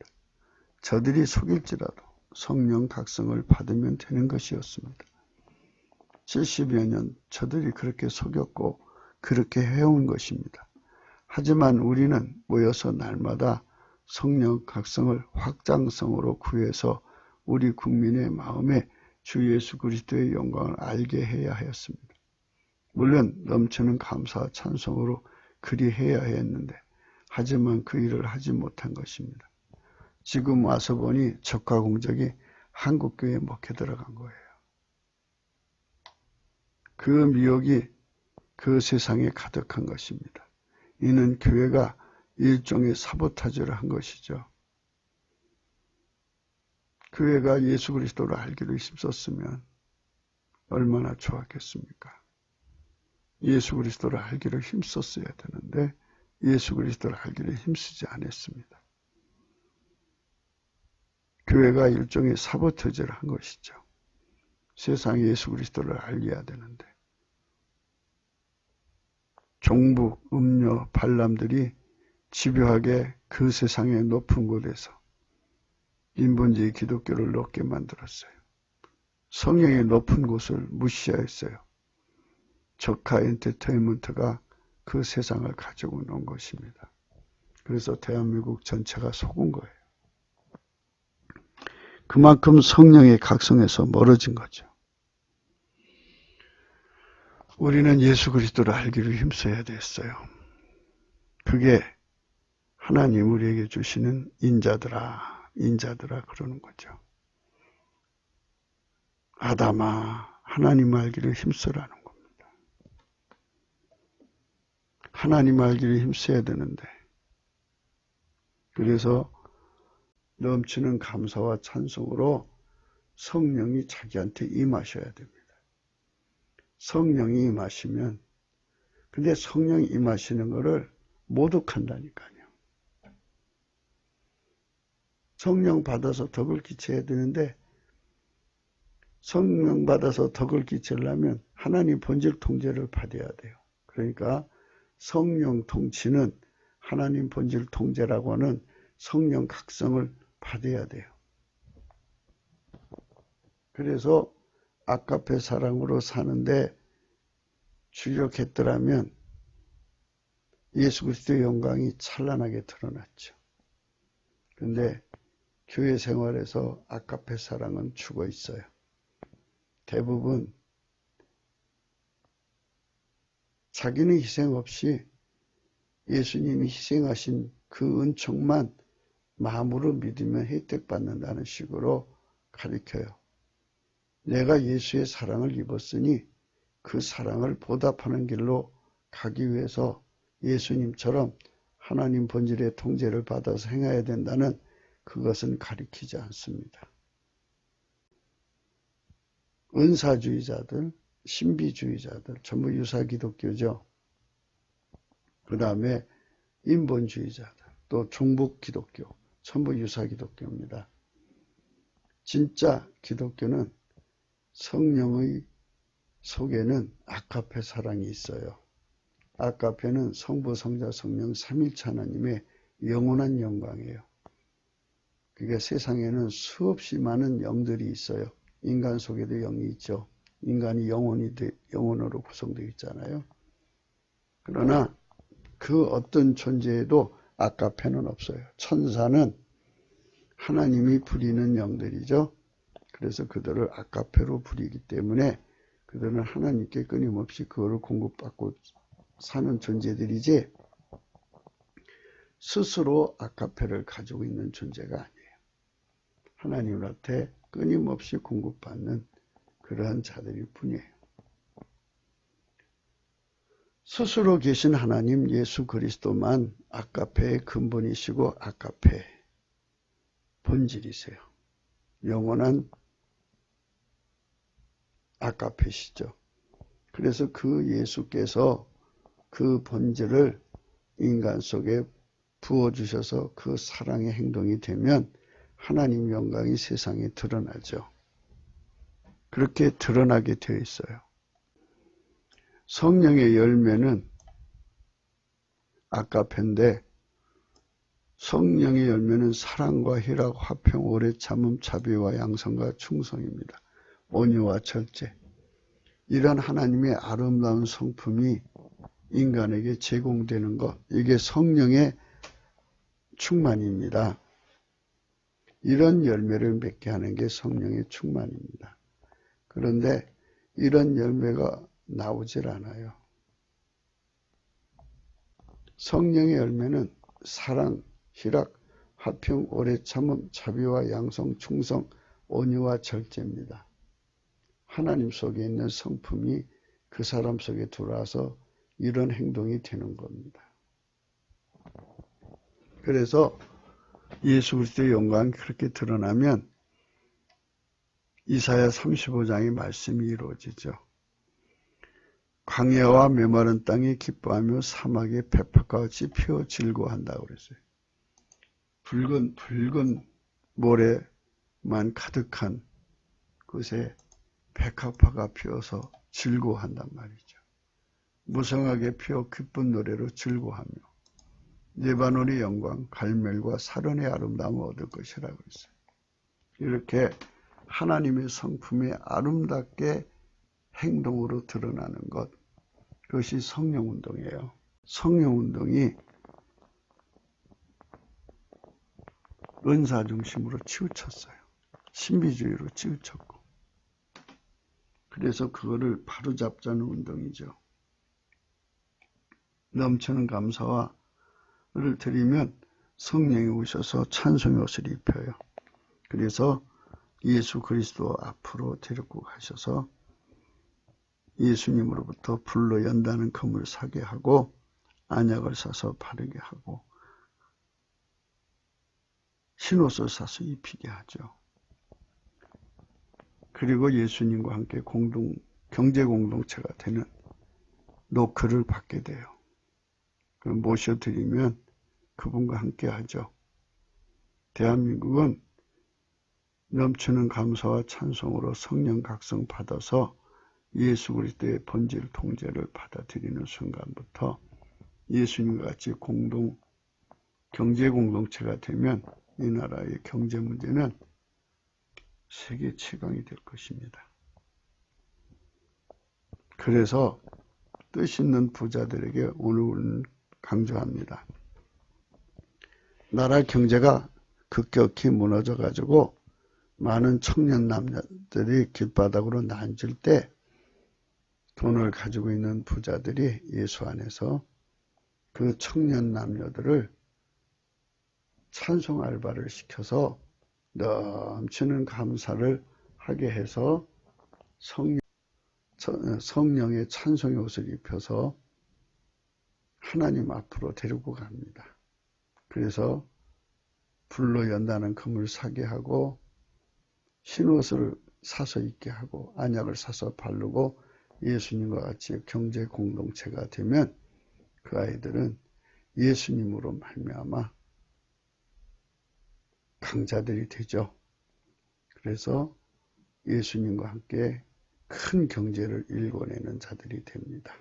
저들이 속일지라도 성령 각성을 받으면 되는 것이었습니다. 70여 년 저들이 그렇게 속였고 그렇게 해온 것입니다. 하지만 우리는 모여서 날마다 성령 각성을 확장성으로 구해서 우리 국민의 마음에 주 예수 그리스도의 영광을 알게 해야 하였습니다. 물론 넘치는 감사와 찬송으로 그리해야 했는데 하지만 그 일을 하지 못한 것입니다. 지금 와서 보니 적과 공적이 한국교회에 먹혀 들어간 거예요. 그 미혹이 그 세상에 가득한 것입니다. 이는 교회가 일종의 사보타주를 한 것이죠. 교회가 예수 그리스도를 알기로 힘썼으면 얼마나 좋았겠습니까? 예수 그리스도를 알기로 힘썼어야 되는데 예수 그리스도를 알기로 힘쓰지 않았습니다. 교회가 일종의 사보타주를 한 것이죠. 세상에 예수 그리스도를 알려야 되는데 종북, 음료, 발람들이 집요하게 그 세상의 높은 곳에서 인본주의 기독교를 높게 만들었어요. 성령의 높은 곳을 무시했어요. 저가 엔터테인먼트가 그 세상을 가지고 놓은 것입니다. 그래서 대한민국 전체가 속은 거예요. 그만큼 성령의 각성에서 멀어진 거죠. 우리는 예수 그리스도를 알기로 힘써야 됐어요. 그게 하나님 우리에게 주시는 인자들아 그러는 거죠. 아담아, 하나님 알기를 힘쓰라는 겁니다. 하나님 알기를 힘써야 되는데 그래서 넘치는 감사와 찬송으로 성령이 자기한테 임하셔야 됩니다. 성령이 임하시면 근데 성령이 임하시는 것을 모독한다니까요. 성령 받아서 덕을 끼쳐야 되는데 성령 받아서 덕을 끼치려면 하나님 본질 통제를 받아야 돼요. 그러니까 성령 통치는 하나님 본질 통제라고 하는 성령 각성을 받아야 돼요. 그래서 아까페 사랑으로 사는데 주력했더라면 예수 그리스도의 영광이 찬란하게 드러났죠. 그런데 교회 생활에서 아까페 사랑은 죽어 있어요. 대부분 자기는 희생 없이 예수님이 희생하신 그 은총만 마음으로 믿으면 혜택받는다는 식으로 가르쳐요. 내가 예수의 사랑을 입었으니 그 사랑을 보답하는 길로 가기 위해서 예수님처럼 하나님 본질의 통제를 받아서 행해야 된다는 그것은 가리키지 않습니다. 은사주의자들, 신비주의자들 전부 유사기독교죠. 그 다음에 인본주의자들, 또 종북기독교 전부 유사기독교입니다. 진짜 기독교는 성령의 속에는 아까페 사랑이 있어요. 아까페는 성부, 성자, 성령 삼일체 하나님의 영원한 영광이에요. 그게 세상에는 수없이 많은 영들이 있어요. 인간 속에도 영이 있죠. 인간이 영혼으로 구성되어 있잖아요. 그러나 그 어떤 존재에도 아까페는 없어요. 천사는 하나님이 부리는 영들이죠. 그래서 그들을 아까페로 부리기 때문에 그들은 하나님께 끊임없이 그거를 공급받고 사는 존재들이지 스스로 아까페를 가지고 있는 존재가 아니에요. 하나님한테 끊임없이 공급받는 그러한 자들일 뿐이에요. 스스로 계신 하나님 예수 그리스도만 아까페의 근본이시고 아까페 본질이세요. 영원한 아까페시죠. 그래서 그 예수께서 그 본질을 인간 속에 부어주셔서 그 사랑의 행동이 되면 하나님 영광이 세상에 드러나죠. 그렇게 드러나게 되어 있어요. 성령의 열매는 아까페인데 성령의 열매는 사랑과 희락, 화평, 오래 참음, 자비와 양선과 충성입니다. 온유와 절제. 이런 하나님의 아름다운 성품이 인간에게 제공되는 것, 이게 성령의 충만입니다. 이런 열매를 맺게 하는 게 성령의 충만입니다. 그런데 이런 열매가 나오질 않아요. 성령의 열매는 사랑, 희락, 화평, 오래 참음, 자비와 양성, 충성, 온유와 절제입니다. 하나님 속에 있는 성품이 그 사람 속에 들어와서 이런 행동이 되는 겁니다. 그래서 예수 그리스도의 영광이 그렇게 드러나면 이사야 35장의 말씀이 이루어지죠. 광야와 메마른 땅이 기뻐하며 사막의 페파과 같이 피어 즐거워한다고 그랬어요. 붉은 모래만 가득한 곳에 백합화가 피어서 즐거워한단 말이죠. 무성하게 피어 기쁜 노래로 즐거워하며 레바논의 영광, 갈멜과 사론의 아름다움을 얻을 것이라고 했어요. 이렇게 하나님의 성품이 아름답게 행동으로 드러나는 것, 그것이 성령운동이에요. 성령운동이 은사 중심으로 치우쳤어요. 신비주의로 치우쳤고. 그래서 그거를 바로잡자는 운동이죠. 넘치는 감사와 를 드리면 성령이 오셔서 찬송의 옷을 입혀요. 그래서 예수 그리스도 앞으로 데리고 가셔서 예수님으로부터 불로 연다는 금을 사게 하고 안약을 사서 바르게 하고 흰옷을 사서 입히게 하죠. 그리고 예수님과 함께 경제 공동체가 되는 노크를 받게 돼요. 그럼 모셔드리면 그분과 함께 하죠. 대한민국은 넘치는 감사와 찬송으로 성령 각성 받아서 예수 그리스도의 본질 통제를 받아들이는 순간부터 예수님과 같이 경제 공동체가 되면 이 나라의 경제 문제는 세계 최강이 될 것입니다. 그래서 뜻 있는 부자들에게 오늘 강조합니다. 나라 경제가 급격히 무너져 가지고 많은 청년 남녀들이 길바닥으로 나앉을 때 돈을 가지고 있는 부자들이 예수 안에서 그 청년 남녀들을 찬송 알바를 시켜서 넘치는 감사를 하게 해서 성령의 찬송의 옷을 입혀서 하나님 앞으로 데리고 갑니다. 그래서 불로 연다는 금을 사게 하고 흰옷을 사서 입게 하고 안약을 사서 바르고 예수님과 같이 경제 공동체가 되면 그 아이들은 예수님으로 말미암아 강자들이 되죠. 그래서 예수님과 함께 큰 경제를 일궈내는 자들이 됩니다.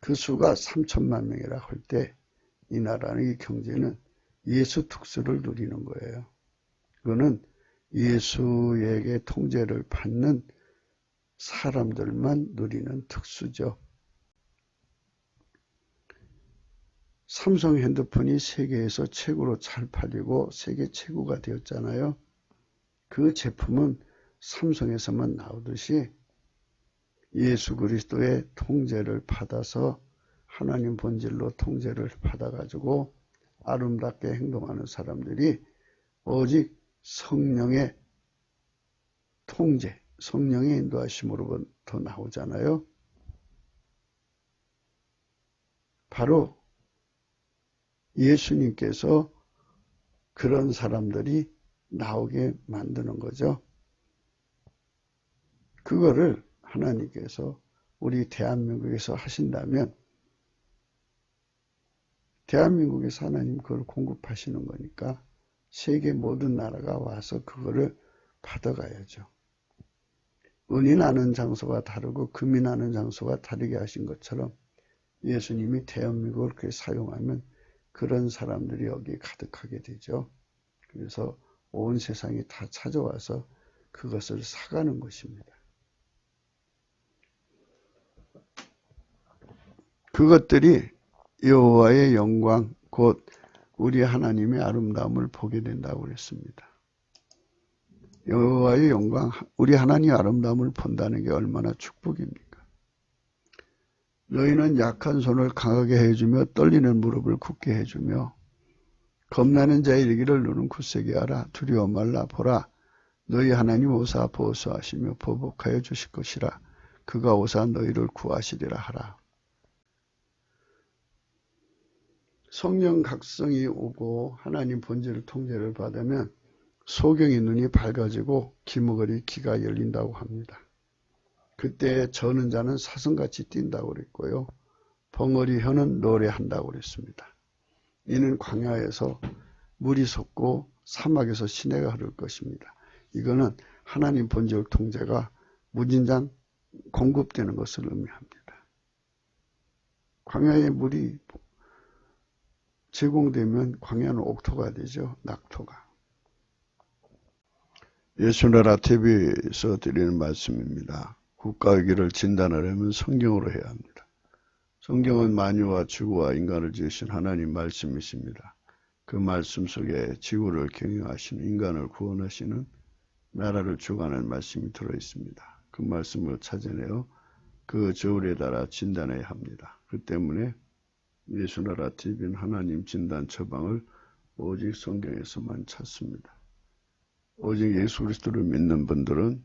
그 수가 3천만 명이라 할 때 이 나라의 경제는 예수 특수를 누리는 거예요. 그거는 예수에게 통제를 받는 사람들만 누리는 특수죠. 삼성 핸드폰이 세계에서 최고로 잘 팔리고 세계 최고가 되었잖아요. 그 제품은 삼성에서만 나오듯이 예수 그리스도의 통제를 받아서 하나님 본질로 통제를 받아가지고 아름답게 행동하는 사람들이 오직 성령의 통제, 성령의 인도하심으로부터 나오잖아요. 바로 예수님께서 그런 사람들이 나오게 만드는 거죠. 그거를 하나님께서 우리 대한민국에서 하신다면 대한민국에서 하나님 그걸 공급하시는 거니까 세계 모든 나라가 와서 그거를 받아가야죠. 은이 나는 장소가 다르고 금이 나는 장소가 다르게 하신 것처럼 예수님이 대한민국을 그렇게 사용하면 그런 사람들이 여기에 가득하게 되죠. 그래서 온 세상이 다 찾아와서 그것을 사가는 것입니다. 그것들이 여호와의 영광 곧 우리 하나님의 아름다움을 보게 된다고 그랬습니다. 여호와의 영광, 우리 하나님의 아름다움을 본다는 게 얼마나 축복입니까? 너희는 약한 손을 강하게 해주며 떨리는 무릎을 굳게 해주며 겁나는 자의 일기를 너는 굳세게 하라. 두려워 말라. 보라, 너희 하나님 오사 보호하시며 보복하여 주실 것이라. 그가 오사 너희를 구하시리라 하라. 성령 각성이 오고 하나님 본질 통제를 받으면 소경의 눈이 밝아지고 기머거리 귀가 열린다고 합니다. 그때 저는 자는 사슴같이 뛴다고 그랬고요. 벙어리 혀는 노래한다고 그랬습니다. 이는 광야에서 물이 솟고 사막에서 시내가 흐를 것입니다. 이거는 하나님 본질 통제가 무진장 공급되는 것을 의미합니다. 광야에 물이 제공되면 광야는 옥토가 되죠. 낙토가. 예수나라 TV에서 드리는 말씀입니다. 국가의 길을 진단하려면 성경으로 해야 합니다. 성경은 만유와 지구와 인간을 지으신 하나님 말씀이십니다. 그 말씀 속에 지구를 경영하시는, 인간을 구원하시는, 나라를 주관하는 말씀이 들어있습니다. 그 말씀을 찾아내어 그 저울에 따라 진단해야 합니다. 그 때문에 예수나라 TV는 하나님 진단 처방을 오직 성경에서만 찾습니다. 오직 예수 그리스도를 믿는 분들은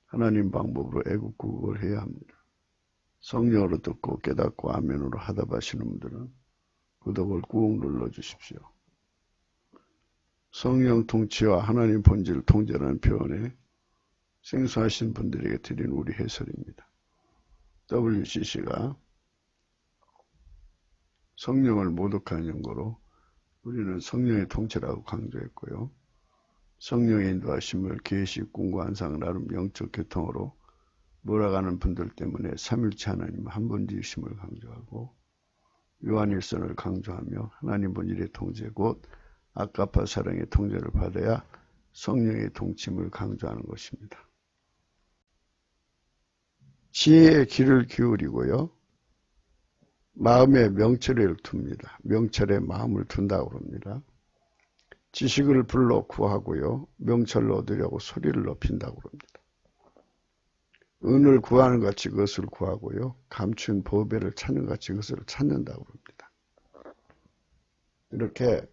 하나님 방법으로 애국구국을 해야 합니다. 성령으로 듣고 깨닫고 아멘으로 하답하시는 분들은 구독을 꾹 눌러주십시오. 성령 통치와 하나님 본질 통제라는 표현에 생소하신 분들에게 드린 우리 해설입니다. WCC가 성령을 모독하는 연고로 우리는 성령의 통치라고 강조했고요. 성령의 인도하심을 계시, 꿈과 환상, 나름 영적 교통으로 몰아가는 분들 때문에 삼일체 하나님 한 분이심을 강조하고 요한일서를 강조하며 하나님 본질의 통제 곧 아까파 사랑의 통제를 받아야 성령의 통침을 강조하는 것입니다. 지혜의 귀를 기울이고요. 마음에 명철을 둡니다. 명철에 마음을 둔다고 합니다. 지식을 불러 구하고요. 명철을 얻으려고 소리를 높인다고 합니다. 은을 구하는 같이 그것을 구하고요. 감춘 보배를 찾는 같이 그것을 찾는다고 합니다. 이렇게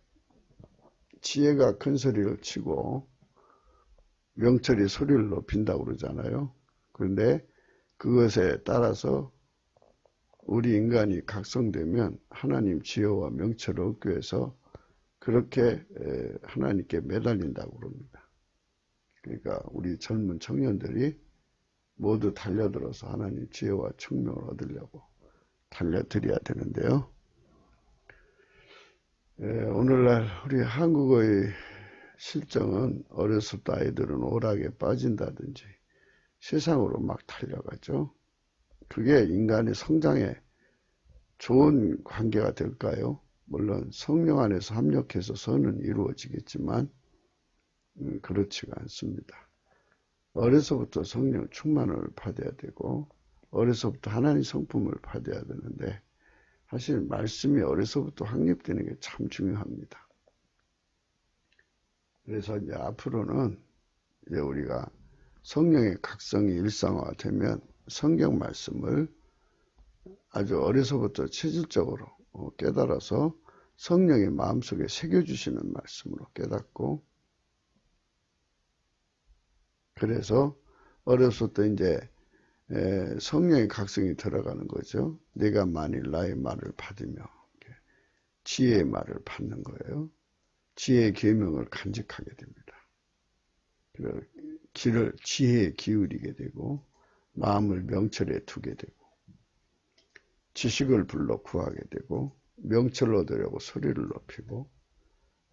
지혜가 큰 소리를 치고 명철이 소리를 높인다고 그러잖아요. 그런데 그것에 따라서 우리 인간이 각성되면 하나님 지혜와 명철을 얻기 위해서 그렇게 하나님께 매달린다고 그럽니다. 그러니까 우리 젊은 청년들이 모두 달려들어서 하나님 지혜와 청명을 얻으려고 달려들어야 되는데요. 오늘날 우리 한국의 실정은 어렸을 때 아이들은 오락에 빠진다든지 세상으로 막 달려가죠. 그게 인간의 성장에 좋은 관계가 될까요? 물론 성령 안에서 합력해서 선은 이루어지겠지만 그렇지가 않습니다. 어려서부터 성령 충만을 받아야 되고 어려서부터 하나님 성품을 받아야 되는데 사실 말씀이 어려서부터 확립되는 게 참 중요합니다. 그래서 이제 앞으로는 이제 우리가 성령의 각성이 일상화되면 성경 말씀을 아주 어려서부터 체질적으로 깨달아서 성령의 마음속에 새겨주시는 말씀으로 깨닫고 그래서 어렸을 때 이제 성령의 각성이 들어가는 거죠. 내가 만일 나의 말을 받으며 지혜의 말을 받는 거예요. 지혜의 계명을 간직하게 됩니다. 귀를 지혜에 기울이게 되고 마음을 명철에 두게 되고 지식을 불러 구하게 되고 명철을 얻으려고 소리를 높이고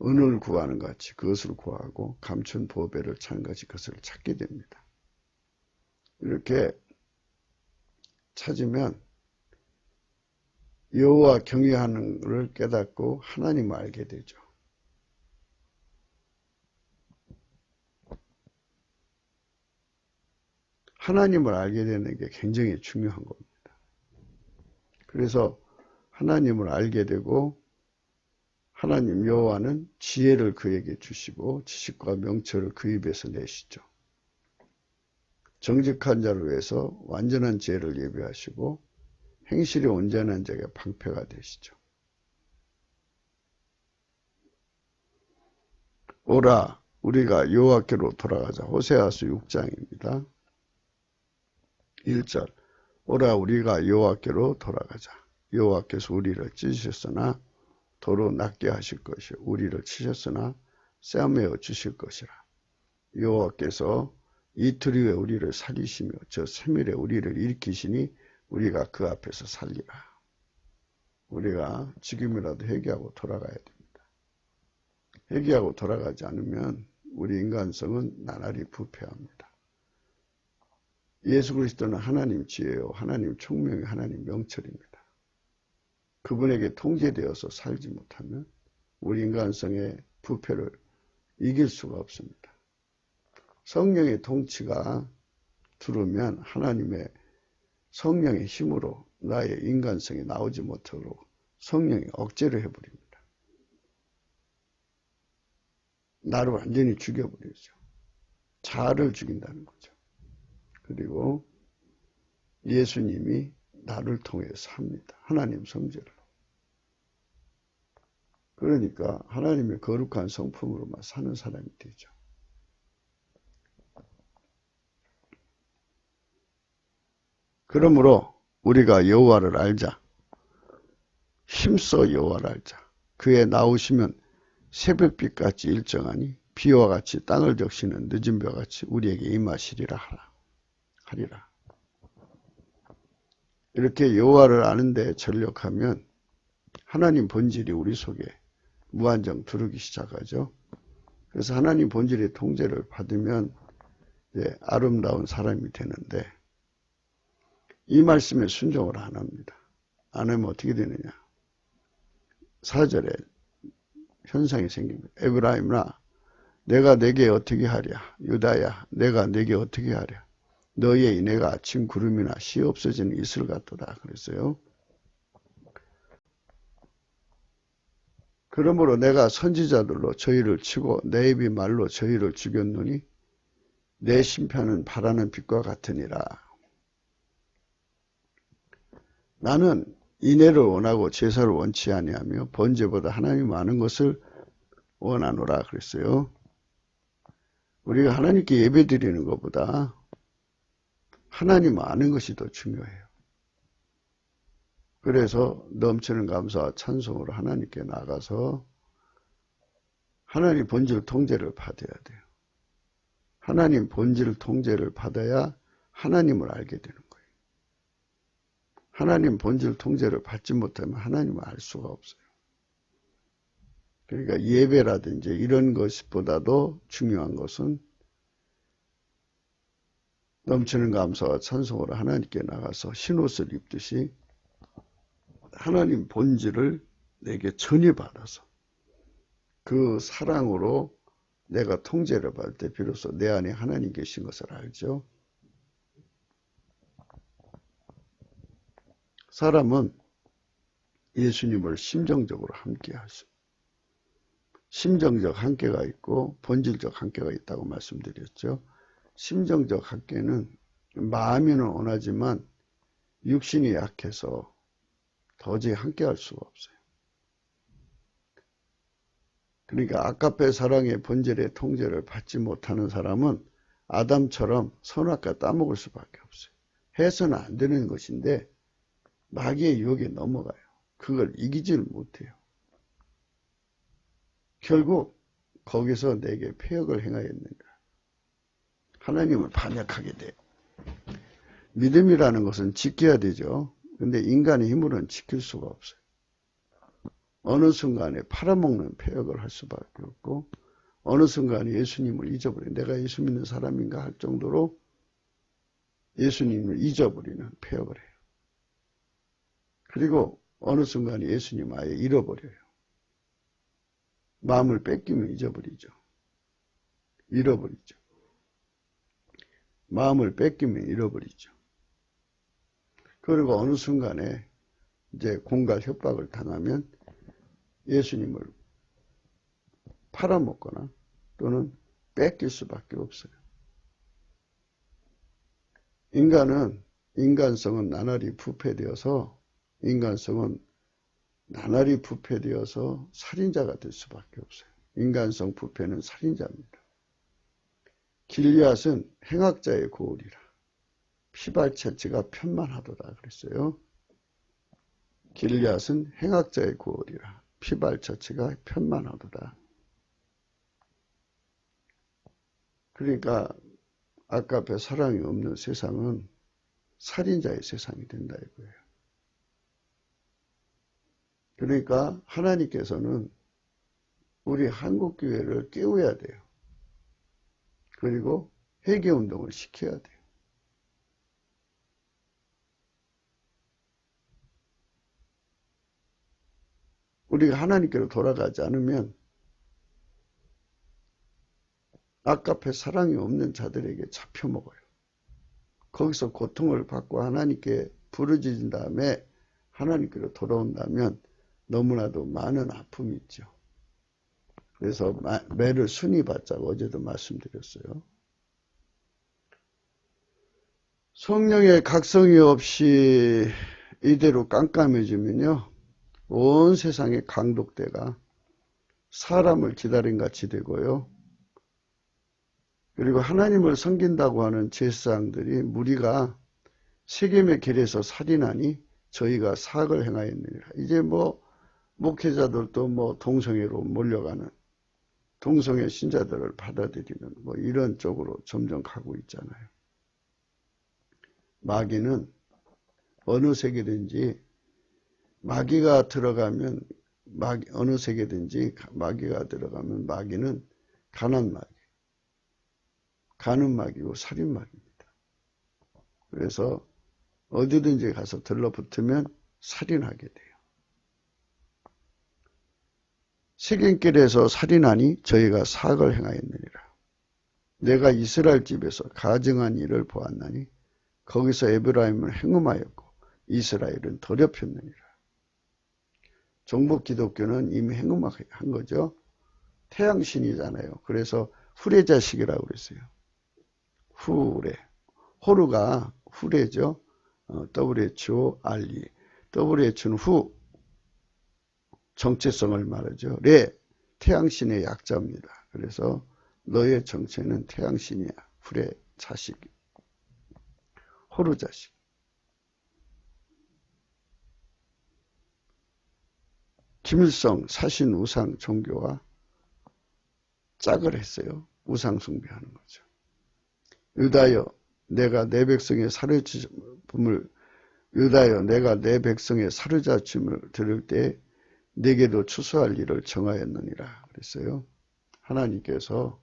은을 구하는 같이 그것을 구하고 감춘 보배를 찾는 같이 그것을 찾게 됩니다. 이렇게 찾으면 여호와 경외하는 것을 깨닫고 하나님을 알게 되죠. 하나님을 알게 되는 게 굉장히 중요한 겁니다. 그래서 하나님을 알게 되고 하나님 여호와는 지혜를 그에게 주시고 지식과 명철을 그 입에서 내시죠. 정직한 자를 위해서 완전한 지혜를 예비하시고 행실이 온전한 자에게 방패가 되시죠. 오라 우리가 여호와께로 돌아가자. 호세아서 6장입니다. 1절 오라 우리가 여호와께로 돌아가자. 여호와께서 우리를 찢으셨으나 도로 낫게 하실 것이요 우리를 치셨으나 쇠매어 주실 것이라. 여호와께서 이틀 후에 우리를 살리시며 저 3일에 우리를 일으키시니 우리가 그 앞에서 살리라. 우리가 지금이라도 회개하고 돌아가야 됩니다. 회개하고 돌아가지 않으면 우리 인간성은 나날이 부패합니다. 예수 그리스도는 하나님 지혜요 하나님 총명이 하나님 명철입니다. 그분에게 통제되어서 살지 못하면 우리 인간성의 부패를 이길 수가 없습니다. 성령의 통치가 들어오면 하나님의 성령의 힘으로 나의 인간성이 나오지 못하도록 성령이 억제를 해버립니다. 나를 완전히 죽여버리죠. 자아를 죽인다는 거죠. 그리고 예수님이 나를 통해서 삽니다. 하나님 성제를. 그러니까 하나님의 거룩한 성품으로만 사는 사람이 되죠. 그러므로 우리가 여호와를 알자. 힘써 여호와를 알자. 그의 나오시면 새벽빛같이 일정하니 비와 같이 땅을 적시는 늦은 벼같이 우리에게 임하시리라 하리라. 이렇게 여호와를 아는데 전력하면 하나님 본질이 우리 속에 무한정 두르기 시작하죠. 그래서 하나님 본질의 통제를 받으면 이제 아름다운 사람이 되는데 이 말씀에 순종을 안 합니다. 안 하면 어떻게 되느냐. 4절에 현상이 생깁니다. 에브라임아 내가 내게 어떻게 하랴. 유다야 내가 내게 어떻게 하랴. 너의 인애가 아침 구름이나 시 없어지는 이슬 같도다. 그랬어요. 그러므로 내가 선지자들로 저희를 치고 내 입이 말로 저희를 죽였노니 내 심판은 바라는 빛과 같으니라. 나는 인애를 원하고 제사를 원치 아니하며 번제보다 하나님이 많은 것을 원하노라 그랬어요. 우리가 하나님께 예배드리는 것보다 하나님 아는 것이 더 중요해요. 그래서 넘치는 감사와 찬송으로 하나님께 나가서 하나님 본질 통제를 받아야 돼요. 하나님 본질 통제를 받아야 하나님을 알게 되는 거예요. 하나님 본질 통제를 받지 못하면 하나님을 알 수가 없어요. 그러니까 예배라든지 이런 것보다도 중요한 것은 넘치는 감사와 찬송으로 하나님께 나가서 흰옷을 입듯이 하나님 본질을 내게 전이받아서 그 사랑으로 내가 통제를 받을 때 비로소 내 안에 하나님 계신 것을 알죠. 사람은 예수님을 심정적으로 함께 하죠. 심정적 한계가 있고 본질적 한계가 있다고 말씀드렸죠. 심정적 한계는 마음에는 원하지만 육신이 약해서 도저히 함께할 수가 없어요. 그러니까 아까페 사랑의 본질의 통제를 받지 못하는 사람은 아담처럼 선악과 따먹을 수밖에 없어요. 해서는 안 되는 것인데 마귀의 유혹에 넘어가요. 그걸 이기지를 못해요. 결국 거기서 내게 폐역을 행하였는가. 하나님을 반역하게 돼요. 믿음이라는 것은 지켜야 되죠. 근데 인간의 힘으로는 지킬 수가 없어요. 어느 순간에 팔아먹는 폐역을 할 수밖에 없고 어느 순간에 예수님을 잊어버려요. 내가 예수 믿는 사람인가 할 정도로 예수님을 잊어버리는 폐역을 해요. 그리고 어느 순간에 예수님 아예 잃어버려요. 마음을 뺏기면 잊어버리죠. 잃어버리죠. 마음을 뺏기면 잃어버리죠. 그리고 어느 순간에 이제 공갈 협박을 당하면 예수님을 팔아먹거나 또는 뺏길 수밖에 없어요. 인간성은 나날이 부패되어서 살인자가 될 수밖에 없어요. 인간성 부패는 살인자입니다. 길리앗은 행악자의 고울이라 피발처치가 편만하도다 그랬어요. 길리앗은 행악자의 고울이라 피발처치가 편만하도다. 그러니까 아까 앞에 사랑이 없는 세상은 살인자의 세상이 된다 이거예요. 그러니까 하나님께서는 우리 한국교회를 깨워야 돼요. 그리고 회개운동을 시켜야 돼요. 우리가 하나님께로 돌아가지 않으면 아까 앞에 사랑이 없는 자들에게 잡혀먹어요. 거기서 고통을 받고 하나님께 부르짖은 다음에 하나님께로 돌아온다면 너무나도 많은 아픔이 있죠. 그래서 매를 순위 받자고 어제도 말씀드렸어요. 성령의 각성이 없이 이대로 깜깜해지면요, 온 세상의 강독대가 사람을 기다린 같이 되고요. 그리고 하나님을 섬긴다고 하는 제사장들이 무리가 세겜의 길에서 살인하니 저희가 사악을 행하였느니라. 이제 목회자들도 동성애로 몰려가는, 동성애 신자들을 받아들이는 이런 쪽으로 점점 가고 있잖아요. 마귀는 어느 세계든지 마귀가 들어가면 어느 세계든지 마귀가 들어가면 마귀는 가는 마귀고 살인 마귀입니다. 그래서 어디든지 가서 들러붙으면 살인하게 돼요. 세겜길에서 살인하니 저희가 사악을 행하였느니라. 내가 이스라엘 집에서 가증한 일을 보았나니 거기서 에브라임은 행음하였고 이스라엘은 더럽혔느니라. 종북 기독교는 이미 행음한 거죠. 태양신이잖아요. 그래서 후레 자식이라고 그랬어요. 후레. 호르가 후레죠. WHO-RE. WH는 후. 정체성을 말하죠. 레. 태양신의 약자입니다. 그래서 너의 정체는 태양신이야. 후레 자식. 호르 자식. 김일성 사신 우상 종교와 짝을 했어요. 우상 숭배하는 거죠. 유다여 내가 내 백성의 사로잡힘을 들을 때 내게도 추수할 일을 정하였느니라 그랬어요. 하나님께서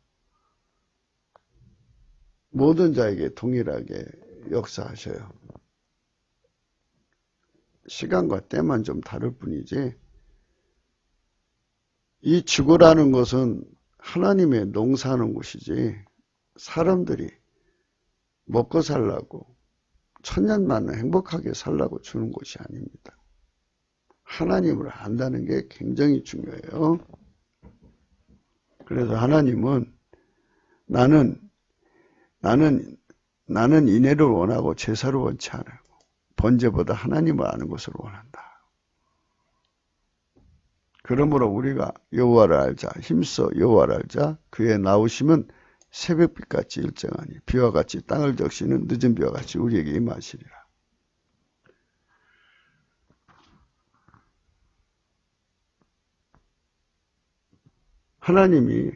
모든 자에게 동일하게 역사하셔요. 시간과 때만 좀 다를 뿐이지 이 지구라는 것은 하나님의 농사하는 곳이지 사람들이 먹고 살라고 천년만년 행복하게 살라고 주는 곳이 아닙니다. 하나님을 안다는 게 굉장히 중요해요. 그래서 하나님은 나는 인애를 원하고 제사를 원치 않고 번제보다 하나님을 아는 것을 원한다. 그러므로 우리가 여호와를 알자, 힘써 여호와를 알자. 그의 나오심은 새벽빛같이 일정하니 비와 같이 땅을 적시는 늦은 비와 같이 우리에게 임하시리라. 하나님이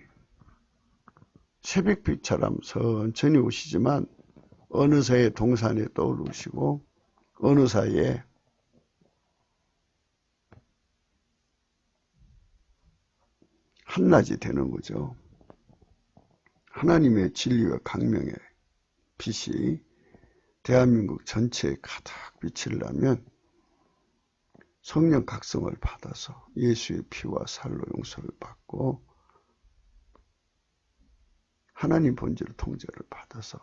새벽빛처럼 천천히 오시지만 어느 사이에 동산에 떠오르시고 어느 사이에 한낮이 되는 거죠. 하나님의 진리와 강명의 빛이 대한민국 전체에 가득 비치려면 성령 각성을 받아서 예수의 피와 살로 용서를 받고 하나님 본질 통제를 받아서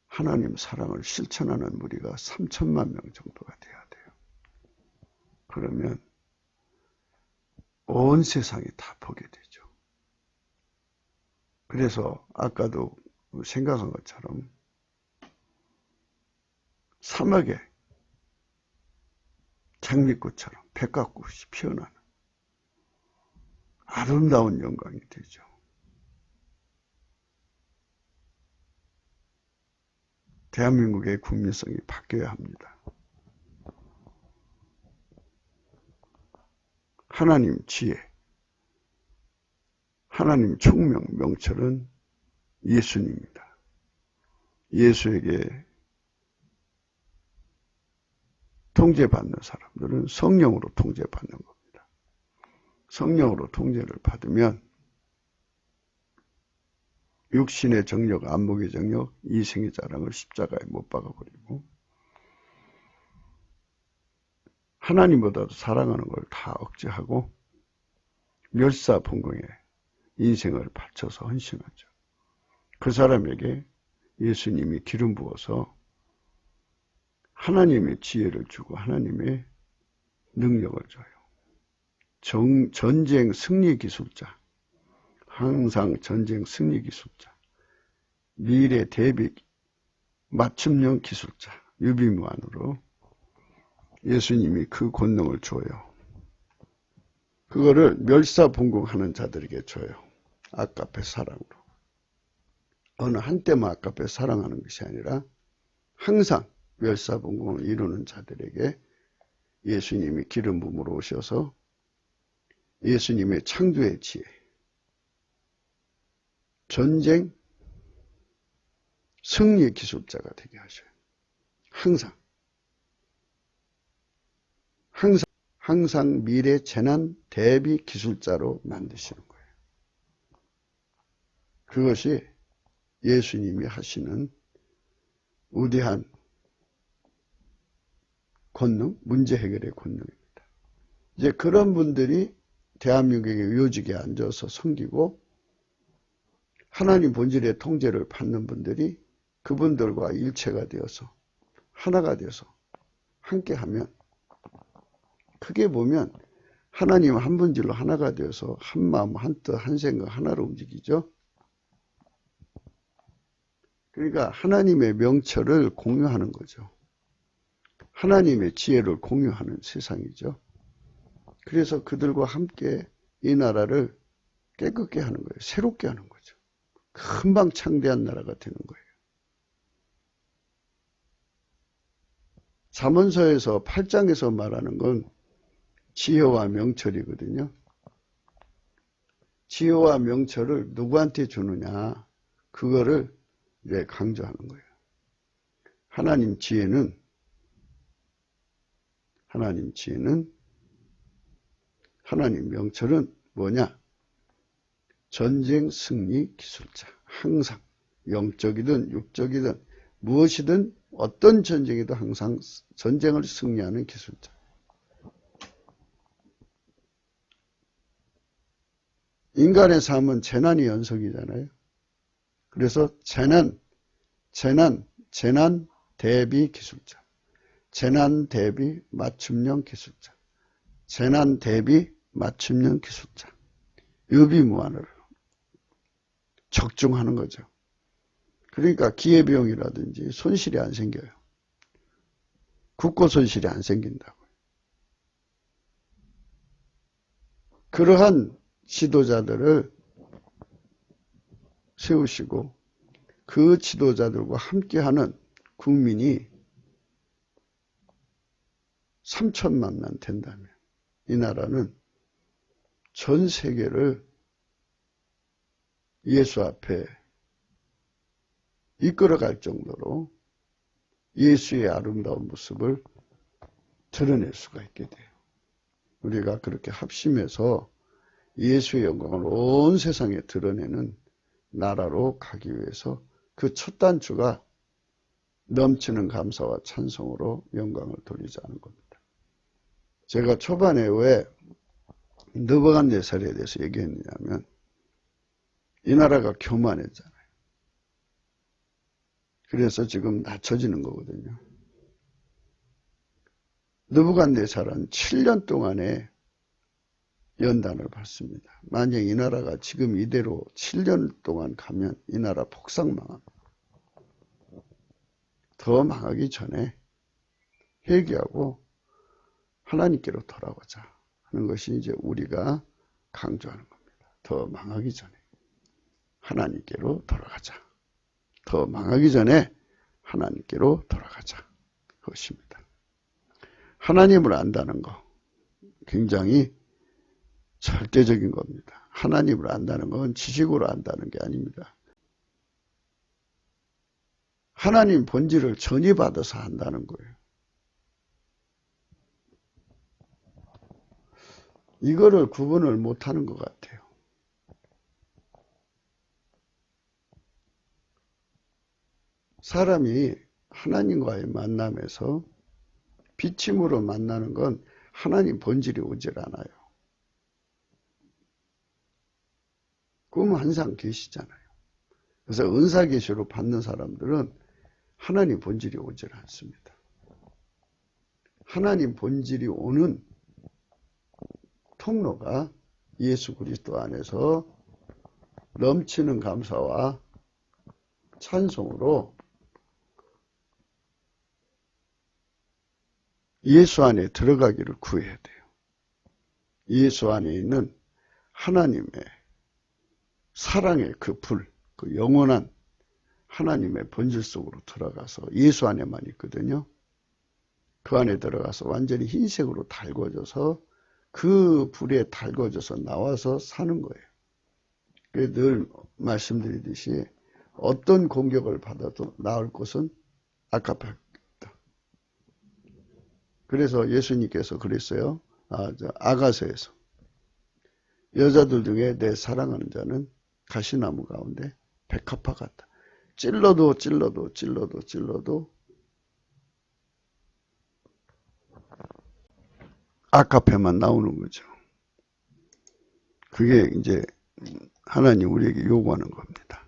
하나님 사랑을 실천하는 무리가 3천만 명 정도가 돼야 돼요. 그러면 온 세상이 다 보게 되죠. 그래서 아까도 생각한 것처럼 사막에 장미꽃처럼 백합꽃이 피어나는 아름다운 영광이 되죠. 대한민국의 국민성이 바뀌어야 합니다. 하나님 지혜, 하나님 총명, 명철은 예수님입니다. 예수에게 통제받는 사람들은 성령으로 통제받는 겁니다. 성령으로 통제를 받으면 육신의 정력, 안목의 정력, 이생의 자랑을 십자가에 못 박아버리고 하나님보다도 사랑하는 걸 다 억제하고 멸사분공에 인생을 바쳐서 헌신하죠. 그 사람에게 예수님이 기름 부어서 하나님의 지혜를 주고 하나님의 능력을 줘요. 전쟁 승리 기술자, 항상 전쟁 승리 기술자, 미래 대비 맞춤형 기술자, 유비무환으로 예수님이 그 권능을 줘요. 그거를 멸사분공하는 자들에게 줘요. 아까페 사랑으로. 어느 한때만 아까페 사랑하는 것이 아니라 항상 멸사분공을 이루는 자들에게 예수님이 기름 부음으로 오셔서 예수님의 창조의 지혜, 전쟁 승리 기술자가 되게 하셔요. 항상 미래 재난 대비 기술자로 만드시는 거예요. 그것이 예수님이 하시는 위대한 권능, 문제 해결의 권능입니다. 이제 그런 분들이 대한민국의 요직에 앉아서 섬기고 하나님 본질의 통제를 받는 분들이 그분들과 일체가 되어서 하나가 되어서 함께하면 크게 보면 하나님 한 분질로 하나가 되어서 한 마음, 한 뜻, 한 생각 하나로 움직이죠. 그러니까 하나님의 명철을 공유하는 거죠. 하나님의 지혜를 공유하는 세상이죠. 그래서 그들과 함께 이 나라를 깨끗게 하는 거예요. 새롭게 하는 거죠. 금방 창대한 나라가 되는 거예요. 잠언서에서 8장에서 말하는 건 지혜와 명철이거든요. 지혜와 명철을 누구한테 주느냐, 그거를 이제 강조하는 거예요. 하나님 명철은 뭐냐? 전쟁 승리 기술자. 항상 영적이든 육적이든 무엇이든 어떤 전쟁에도 항상 전쟁을 승리하는 기술자. 인간의 삶은 재난이 연속이잖아요. 그래서 재난 대비 기술자. 재난 대비 맞춤형 기술자. 재난 대비 맞춤형 기술자. 유비무환을 적중하는 거죠. 그러니까 기회비용이라든지 손실이 안 생겨요. 국고 손실이 안 생긴다고요. 그러한 지도자들을 세우시고 그 지도자들과 함께하는 국민이 3천만만 된다면 이 나라는 전 세계를 예수 앞에 이끌어갈 정도로 예수의 아름다운 모습을 드러낼 수가 있게 돼요. 우리가 그렇게 합심해서 예수의 영광을 온 세상에 드러내는 나라로 가기 위해서 그 첫 단추가 넘치는 감사와 찬송으로 영광을 돌리자는 겁니다. 제가 초반에 왜 느부갓네살에 대해서 얘기했느냐면 이 나라가 교만했잖아요. 그래서 지금 낮춰지는 거거든요. 느부갓네살은 7년 동안에 연단을 받습니다. 만약 이 나라가 지금 이대로 7년 동안 가면 이 나라 폭삭망합니다. 더 망하기 전에 회개하고 하나님께로 돌아오자 하는 것이 이제 우리가 강조하는 겁니다. 더 망하기 전에 하나님께로 돌아가자. 더 망하기 전에 하나님께로 돌아가자. 그것입니다. 하나님을 안다는 거 굉장히 절대적인 겁니다. 하나님을 안다는 건 지식으로 안다는 게 아닙니다. 하나님 본질을 전이받아서 한다는 거예요. 이거를 구분을 못하는 것 같아요. 사람이 하나님과의 만남에서 비침으로 만나는 건 하나님 본질이 오질 않아요. 꿈 항상 계시잖아요. 그래서 은사계시로 받는 사람들은 하나님 본질이 오질 않습니다. 하나님 본질이 오는 통로가 예수 그리스도 안에서 넘치는 감사와 찬송으로 예수 안에 들어가기를 구해야 돼요. 예수 안에 있는 하나님의 사랑의 그 불, 그 영원한 하나님의 본질 속으로 들어가서 예수 안에만 있거든요. 그 안에 들어가서 완전히 흰색으로 달궈져서 그 불에 달궈져서 나와서 사는 거예요. 늘 말씀드리듯이 어떤 공격을 받아도 나을 곳은 아까밖에 없다. 그래서 예수님께서 그랬어요. 아가서에서 여자들 중에 내 사랑하는 자는 가시나무 가운데 백합화 같다. 찔러도 아카페만 나오는 거죠. 그게 이제 하나님 우리에게 요구하는 겁니다.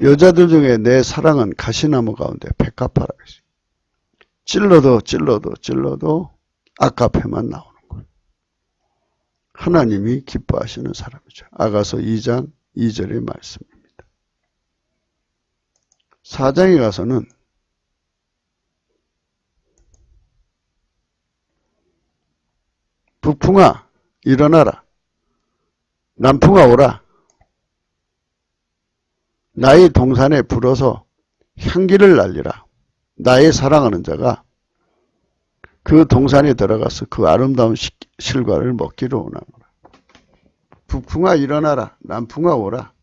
여자들 중에 내 사랑은 가시나무 가운데 백합화라고 했어요. 찔러도 아카페만 나오는 거예요. 하나님이 기뻐하시는 사람이죠. 아가서 2장 2절의 말씀입니다. 4장에 가서는 북풍아 일어나라. 남풍아 오라. 나의 동산에 불어서 향기를 날리라. 나의 사랑하는 자가 그 동산에 들어가서 그 아름다운 실과를 먹기를 원하노라. 북풍아 일어나라. 남풍아 오라.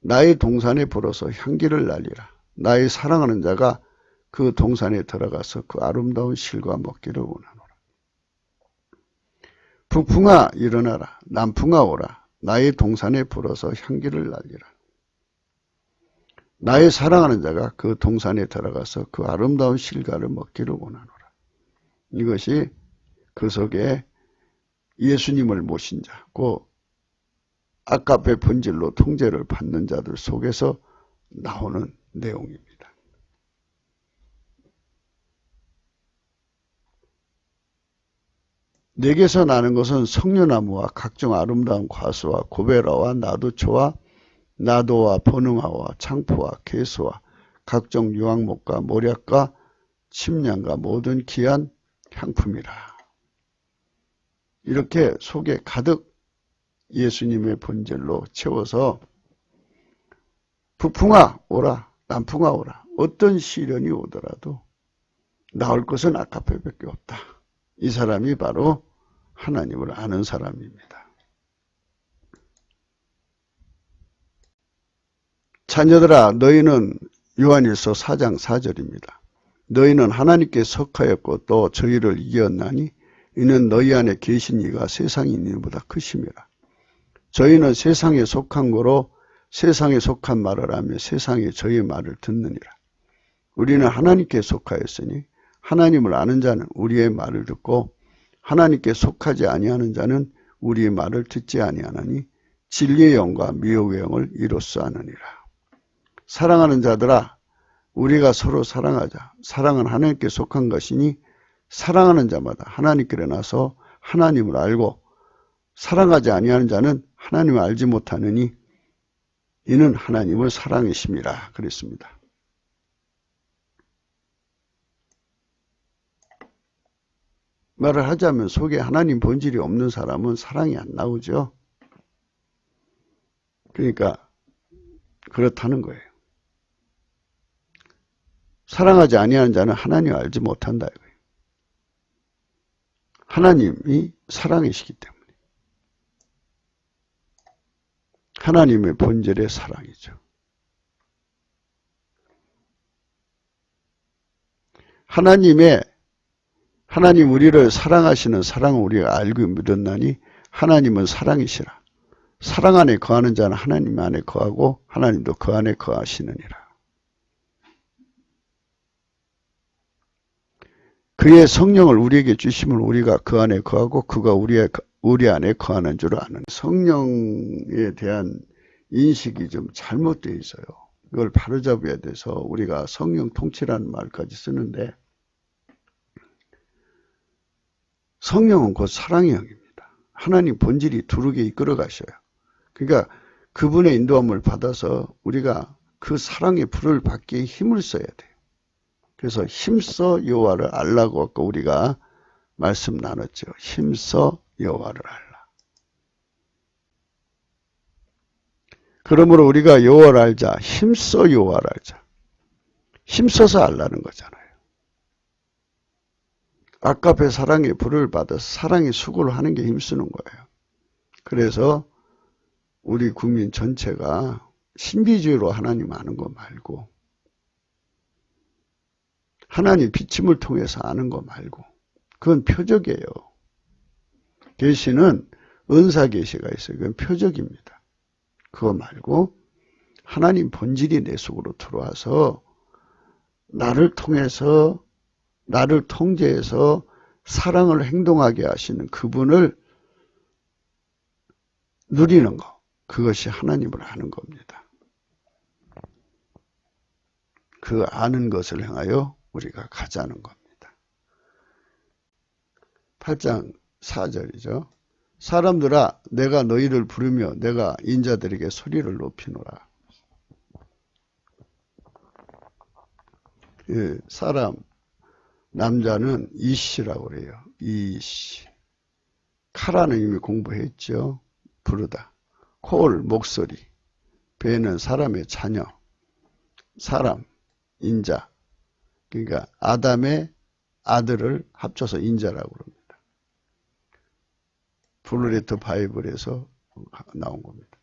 나의 동산에 불어서 향기를 날리라. 나의 사랑하는 자가 그 동산에 들어가서 그 아름다운 실과 먹기를 원하노라. 북풍아 일어나라. 남풍아 오라. 나의 동산에 불어서 향기를 날리라. 나의 사랑하는 자가 그 동산에 들어가서 그 아름다운 실과를 먹기를 원하노라. 이것이 그 속에 예수님을 모신 자, 그 아까의 본질로 통제를 받는 자들 속에서 나오는 내용입니다. 내게서 나는 것은 석류나무와 각종 아름다운 과수와 고베라와 나두초와 나도와 버능화와 창포와 개수와 각종 유황목과 모략과 침량과 모든 귀한 향품이라. 이렇게 속에 가득 예수님의 본질로 채워서 북풍아 오라, 남풍아 오라. 어떤 시련이 오더라도 나올 것은 아카페밖에 없다. 이 사람이 바로 하나님을 아는 사람입니다. 자녀들아, 너희는 요한일서 4장 4절입니다. 너희는 하나님께 속하였고 또 저희를 이겼나니 이는 너희 안에 계신 이가 세상에 있는 이보다 크심이라. 저희는 세상에 속한 거로 세상에 속한 말을 하며 세상에 저희의 말을 듣느니라. 우리는 하나님께 속하였으니 하나님을 아는 자는 우리의 말을 듣고 하나님께 속하지 아니하는 자는 우리의 말을 듣지 아니하나니 진리의 영과 미혹의 영을 이로써 아느니라. 사랑하는 자들아, 우리가 서로 사랑하자. 사랑은 하나님께 속한 것이니 사랑하는 자마다 하나님께로 나서 하나님을 알고 사랑하지 아니하는 자는 하나님을 알지 못하느니 이는 하나님을 사랑이심이라 그랬습니다. 말을 하자면 속에 하나님 본질이 없는 사람은 사랑이 안 나오죠. 그러니까 그렇다는 거예요. 사랑하지 아니하는 자는 하나님을 알지 못한다 이거예요. 하나님이 사랑이시기 때문에. 하나님의 본질의 사랑이죠. 하나님 우리를 사랑하시는 사랑을 우리가 알고 믿었나니 하나님은 사랑이시라. 사랑 안에 거하는 자는 하나님 안에 거하고 하나님도 그 안에 거하시느니라. 그의 성령을 우리에게 주심을 우리가 그 안에 거하고 그가 우리 안에 거하는 줄 아는. 성령에 대한 인식이 좀 잘못되어 있어요. 이걸 바로잡아야 돼서 우리가 성령 통치라는 말까지 쓰는데 성령은 곧 사랑의 영입니다. 하나님 본질이 두르게 이끌어 가셔요. 그러니까 그분의 인도함을 받아서 우리가 그 사랑의 불을 받기에 힘을 써야 돼요. 그래서 힘써 여호와를 알라고 아까 우리가 말씀 나눴죠. 힘써 여호와를 알라. 그러므로 우리가 여호와를 알자. 힘써 여호와를 알자. 힘써서 알라는 거잖아요. 아까의 사랑의 불을 받아서 사랑의 수고를 하는 게 힘쓰는 거예요. 그래서 우리 국민 전체가 신비주의로 하나님 아는 거 말고 하나님 비침을 통해서 아는 거 말고 그건 표적이에요. 계시는 은사 계시가 있어요. 그건 표적입니다. 그거 말고 하나님 본질이 내 속으로 들어와서 나를 통해서 나를 통제해서 사랑을 행동하게 하시는 그분을 누리는 것. 그것이 하나님을 아는 겁니다. 그 아는 것을 향하여 우리가 가자는 겁니다. 8장 4절이죠. 사람들아 내가 너희를 부르며 내가 인자들에게 소리를 높이노라. 예, 사람 남자는 이씨라고 그래요. 이씨. 카라는 이미 공부했죠. 부르다. 콜 목소리. 배는 사람의 자녀. 사람 인자. 그러니까 아담의 아들을 합쳐서 인자라고 그럽니다. 블루레터 바이블에서 나온 겁니다.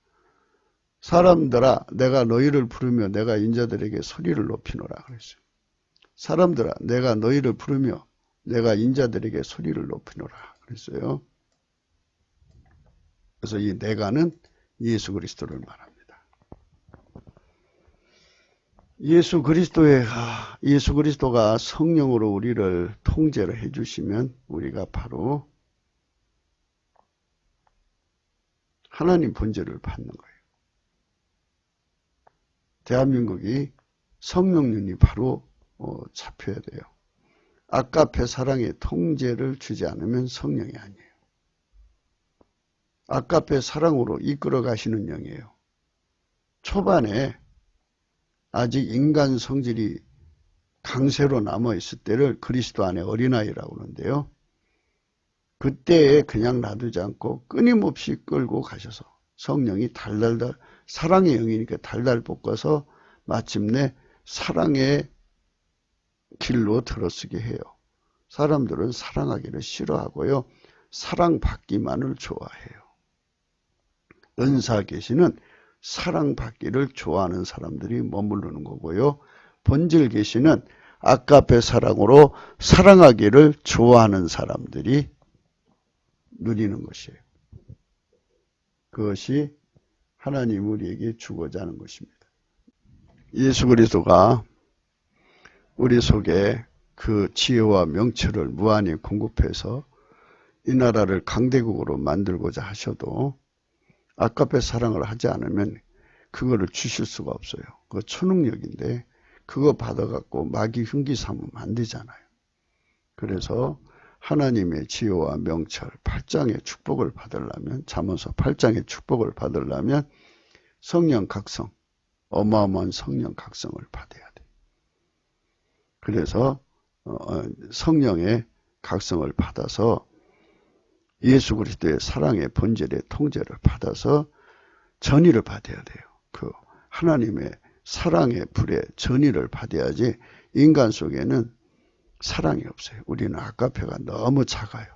사람들아 내가 너희를 부르며 내가 인자들에게 소리를 높이노라 그랬어요. 사람들아 내가 너희를 부르며 내가 인자들에게 소리를 높이노라 그랬어요. 그래서 이 내가는 예수 그리스도를 말합니다. 예수 그리스도가 성령으로 우리를 통제를 해주시면 우리가 바로 하나님 본질을 받는 거예요. 대한민국이 성령륜이 바로 잡혀야 돼요. 아까페 사랑의 통제를 주지 않으면 성령이 아니에요. 아까페 사랑으로 이끌어 가시는 영이에요. 초반에 아직 인간 성질이 강세로 남아있을 때를 그리스도 안에 어린아이라고 하는데요. 그때에 그냥 놔두지 않고 끊임없이 끌고 가셔서 성령이 달달달 사랑의 영이니까 달달 볶아서 마침내 사랑의 길로 들어서게 해요. 사람들은 사랑하기를 싫어하고요. 사랑받기만을 좋아해요. 은사 계시는 사랑받기를 좋아하는 사람들이 머무르는 거고요. 본질 계시는 아까페 사랑으로 사랑하기를 좋아하는 사람들이 누리는 것이에요. 그것이 하나님 우리에게 주고자 하는 것입니다. 예수 그리스도가 우리 속에 그 지혜와 명철을 무한히 공급해서 이 나라를 강대국으로 만들고자 하셔도 아까페 사랑을 하지 않으면 그거를 주실 수가 없어요. 그거 초능력인데 그거 받아갖고 마귀 흉기 삼으면 안 되잖아요. 그래서 하나님의 지혜와 명철 8장의 축복을 받으려면, 잠언서 8장의 축복을 받으려면 성령 각성, 어마어마한 성령 각성을 받아야 돼. 그래서 성령의 각성을 받아서 예수 그리스도의 사랑의 본질의 통제를 받아서 전의를 받아야 돼요. 그 하나님의 사랑의 불에 전의를 받아야지. 인간 속에는 사랑이 없어요. 우리는 아가페가 너무 작아요.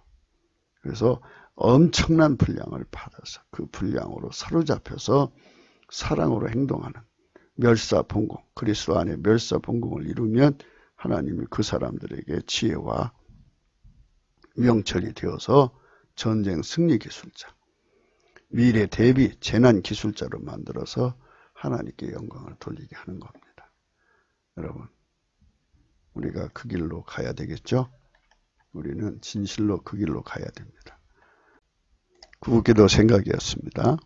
그래서 엄청난 분량을 받아서 그 분량으로 사로잡혀서 사랑으로 행동하는 멸사봉공, 그리스도 안에 멸사봉공을 이루면 하나님이 그 사람들에게 지혜와 명철이 되어서 전쟁 승리 기술자, 미래 대비 재난 기술자로 만들어서 하나님께 영광을 돌리게 하는 겁니다. 여러분, 우리가 그 길로 가야 되겠죠? 우리는 진실로 그 길로 가야 됩니다. 구기도 생각이었습니다.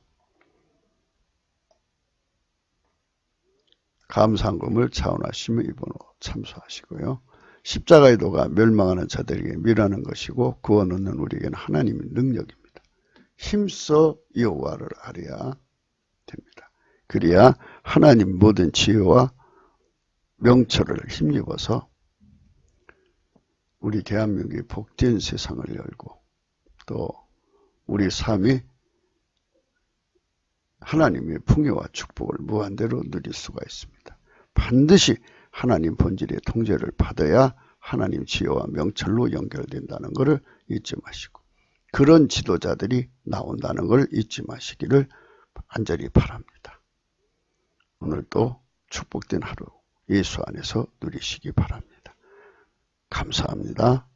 감상금을 차원하시며 이번호 참수하시고요. 십자가의 도가 멸망하는 자들에게 미라는 것이고 구원 얻는 우리에게는 하나님의 능력입니다. 힘써 여호와를 알아야 됩니다. 그래야 하나님 모든 지혜와 명철을 힘입어서 우리 대한민국이 복된 세상을 열고 또 우리 삶이 하나님의 풍요와 축복을 무한대로 누릴 수가 있습니다. 반드시 하나님 본질의 통제를 받아야 하나님 지혜와 명철로 연결된다는 것을 잊지 마시고 그런 지도자들이 나온다는 걸 잊지 마시기를 간절히 바랍니다. 오늘도 축복된 하루 예수 안에서 누리시기 바랍니다. 감사합니다.